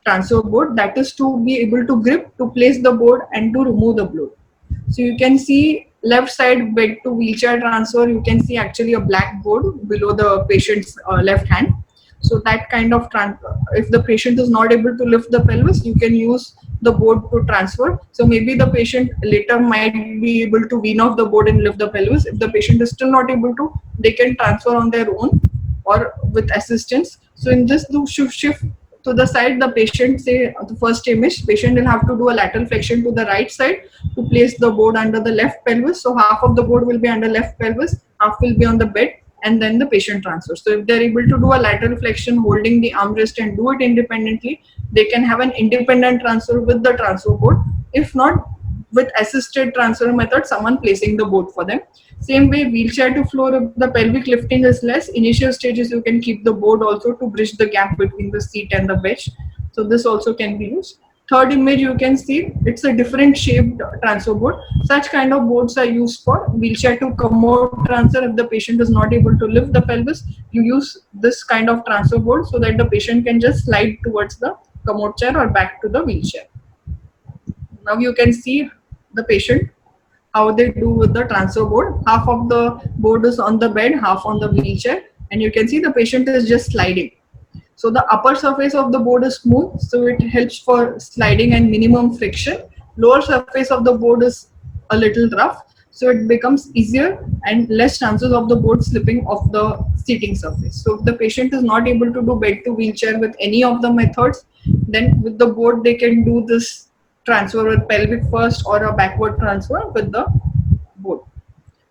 transfer board. That is to be able to grip, to place the board and to remove the board. So you can see left side bed to wheelchair transfer, you can see actually a black board below the patient's left hand. So that kind of if the patient is not able to lift the pelvis, you can use the board to transfer. So maybe the patient later might be able to wean off the board and lift the pelvis. If the patient is still not able to, they can transfer on their own or with assistance. So in this shift to the side, the patient, say the first image, patient will have to do a lateral flexion to the right side to place the board under the left pelvis. So half of the board will be under left pelvis, half will be on the bed, and then the patient transfers. So if they're able to do a lateral flexion holding the armrest and do it independently, they can have an independent transfer with the transfer board. If not, with assisted transfer method, someone placing the board for them. Same way, wheelchair to floor, if the pelvic lifting is less, initial stages you can keep the board also to bridge the gap between the seat and the bench. So this also can be used. Third image, you can see it's a different shaped transfer board. Such kind of boards are used for wheelchair to commode transfer. If the patient is not able to lift the pelvis, you use this kind of transfer board so that the patient can just slide towards the commode chair or back to the wheelchair. Now you can see the patient, how they do with the transfer board. Half of the board is on the bed, half on the wheelchair, and you can see the patient is just sliding. So the upper surface of the board is smooth, so it helps for sliding and minimum friction. Lower surface of the board is a little rough, so it becomes easier and less chances of the board slipping off the seating surface. So if the patient is not able to do bed to wheelchair with any of the methods, then with the board they can do this transfer with pelvic first or a backward transfer with the board.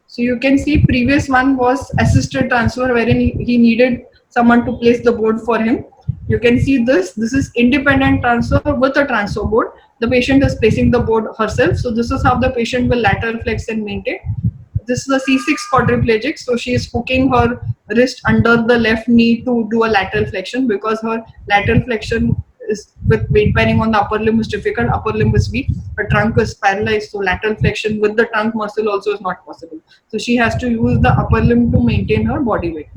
So you can see previous one was assisted transfer wherein he needed someone to place the board for him. You can see this is independent transfer with a transfer board. The patient is placing the board herself. So this is how the patient will lateral flex and maintain. This is a C6 quadriplegic. So she is hooking her wrist under the left knee to do a lateral flexion because her lateral flexion is with weight bearing on the upper limb is difficult. Upper limb is weak. Her trunk is paralyzed. So lateral flexion with the trunk muscle also is not possible. So she has to use the upper limb to maintain her body weight.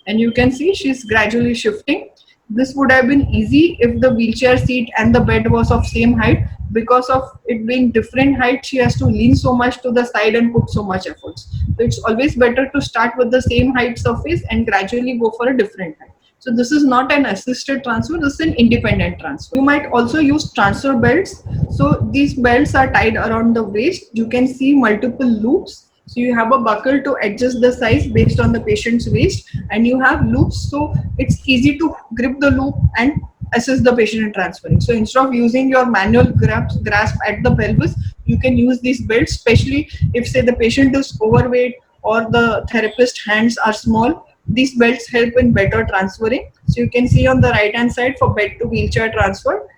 And you can see she's gradually shifting. This would have been easy if the wheelchair seat and the bed was of same height. Because of it being different height, she has to lean so much to the side and put so much efforts. So it's always better to start with the same height surface and gradually go for a different height. So this is not an assisted transfer, this is an independent transfer. You might also use transfer belts. So these belts are tied around the waist. You can see multiple loops. So you have a buckle to adjust the size based on the patient's waist, and you have loops, so it's easy to grip the loop and assist the patient in transferring. So instead of using your manual grasp at the pelvis, you can use these belts, especially if say the patient is overweight or the therapist hands are small. These belts help in better transferring. So you can see on the right hand side for bed to wheelchair transfer.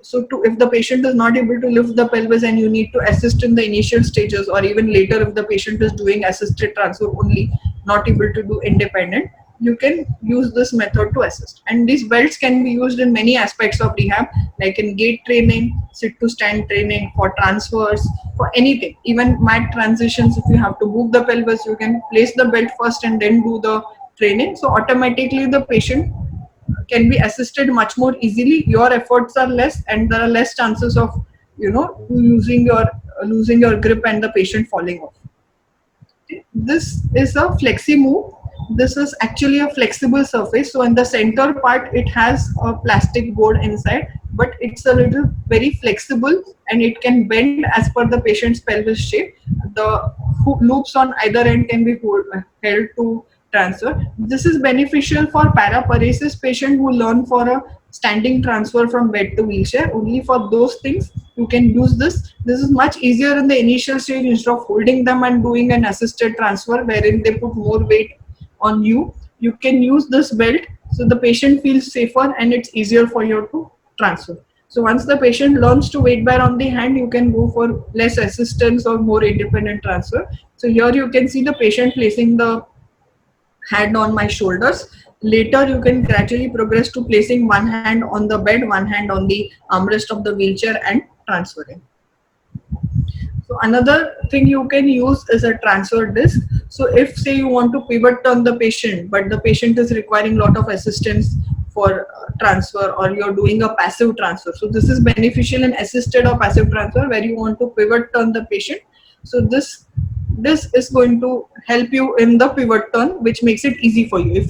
So if the patient is not able to lift the pelvis and you need to assist in the initial stages, or even later if the patient is doing assisted transfer only, not able to do independent, you can use this method to assist. And these belts can be used in many aspects of rehab, like in gait training, sit to stand training, for transfers, for anything. Even mat transitions, if you have to move the pelvis, you can place the belt first and then do the training. So automatically the patient can be assisted much more easily. Your efforts are less and there are less chances of losing your grip and the patient falling off. Okay. This is a flexi move. This is actually a flexible surface. So in the center part it has a plastic board inside, but it's a little very flexible and it can bend as per the patient's pelvis shape. The loops on either end can be held to transfer. This is beneficial for paraparesis patient who learn for a standing transfer from bed to wheelchair. Only for those things you can use this. This is much easier in the initial stage instead of holding them and doing an assisted transfer wherein they put more weight on you. You can use this belt so the patient feels safer and it's easier for you to transfer. So once the patient learns to weight bear on the hand, you can go for less assistance or more independent transfer. So here you can see the patient placing the hand on my shoulders. Later you can gradually progress to placing one hand on the bed, one hand on the armrest of the wheelchair and transferring. So another thing you can use is a transfer disc. So if say you want to pivot on the patient, but the patient is requiring a lot of assistance for transfer, or you're doing a passive transfer. So this is beneficial in assisted or passive transfer where you want to pivot on the patient. So this this is going to help you in the pivot turn, which makes it easy for you. If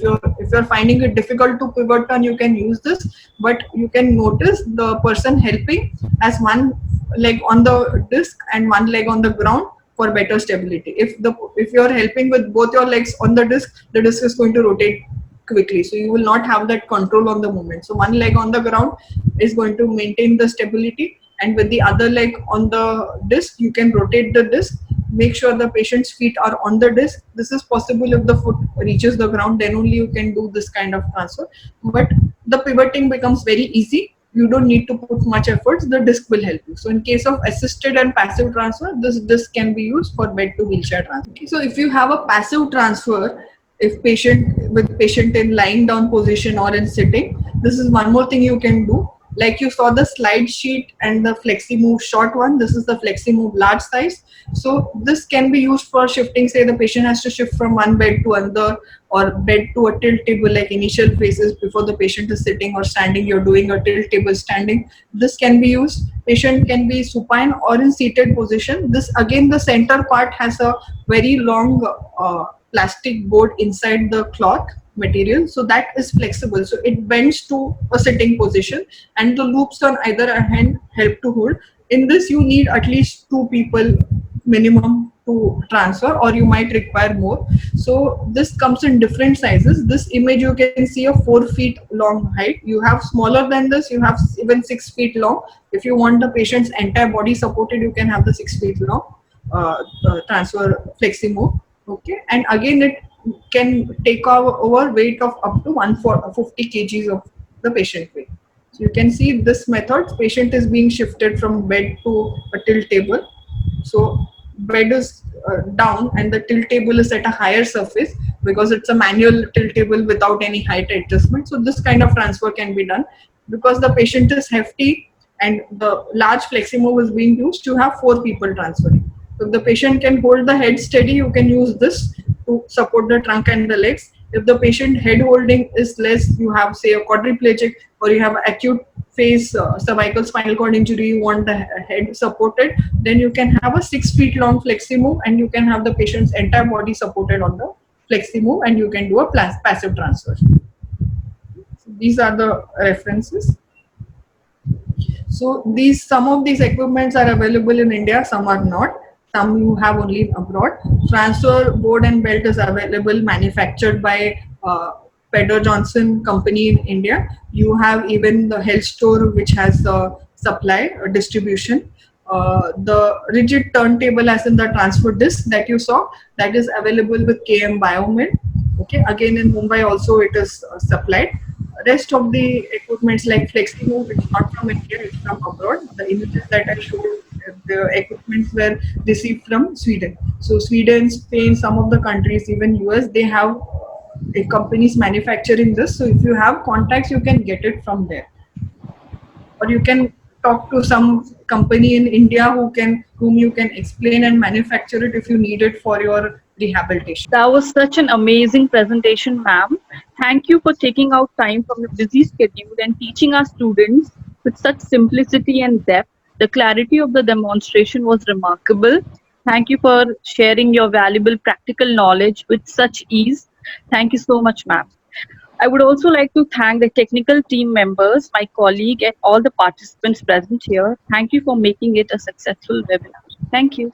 you're finding it difficult to pivot turn, you can use this, but you can notice the person helping has one leg on the disc and one leg on the ground for better stability. If you're helping with both your legs on the disc is going to rotate quickly, so you will not have that control on the movement. So one leg on the ground is going to maintain the stability, and with the other leg on the disc you can rotate the disc. Make sure the patient's feet are on the disc. This is possible if the foot reaches the ground, then only you can do this kind of transfer. But the pivoting becomes very easy. You don't need to put much efforts. The disc will help you. So in case of assisted and passive transfer, this disc can be used for bed to wheelchair transfer. So if you have a passive transfer, if patient in lying down position or in sitting, this is one more thing you can do. Like you saw the slide sheet and the FlexiMove short one, this is the FlexiMove large size. So this can be used for shifting, say the patient has to shift from one bed to another, or bed to a tilt table, like initial phases before the patient is sitting or standing, you're doing a tilt table standing. This can be used. Patient can be supine or in seated position. This again, the center part has a very long plastic board inside the cloth material, so that is flexible, so it bends to a sitting position, and the loops on either hand help to hold. In this you need at least 2 people minimum to transfer, or you might require more. So this comes in different sizes. This image you can see a 4 feet long height. You have smaller than this, you have even 6 feet long. If you want the patient's entire body supported, you can have the 6 feet long transfer FlexiMove. Okay, and again it can take over weight of up to 150 kgs of the patient weight. So you can see this method, patient is being shifted from bed to a tilt table. So bed is down and the tilt table is at a higher surface because it's a manual tilt table without any height adjustment. So this kind of transfer can be done because the patient is hefty and the large FlexiMove is being used to have 4 people transferring. So if the patient can hold the head steady, you can use this to support the trunk and the legs. If the patient head holding is less, you have say a quadriplegic or you have acute phase cervical spinal cord injury, you want the head supported, then you can have a 6 feet long FlexiMove and you can have the patient's entire body supported on the FlexiMove and you can do a passive transfer. So these are the references. So some of these equipments are available in India, some are not. Some you have only abroad. Transfer board and belt is available, manufactured by Pedder Johnson company in India. You have even the health store which has supply or distribution. The rigid turntable, as in the transfer disc that you saw, that is available with KM Biomed. Okay, again in Mumbai also it is supplied. Rest of the equipments like FlexiMove, it's not from India, it's from abroad. The images that I showed, the equipments were received from Sweden. So Sweden, Spain, some of the countries, even US, they have companies manufacturing this. So if you have contacts, you can get it from there. Or you can talk to some company in India whom you can explain and manufacture it if you need it for your rehabilitation. That was such an amazing presentation, ma'am. Thank you for taking out time from your busy schedule and teaching our students with such simplicity and depth. The clarity of the demonstration was remarkable. Thank you for sharing your valuable practical knowledge with such ease. Thank you so much, ma'am. I would also like to thank the technical team members, my colleague, and all the participants present here. Thank you for making it a successful webinar. Thank you.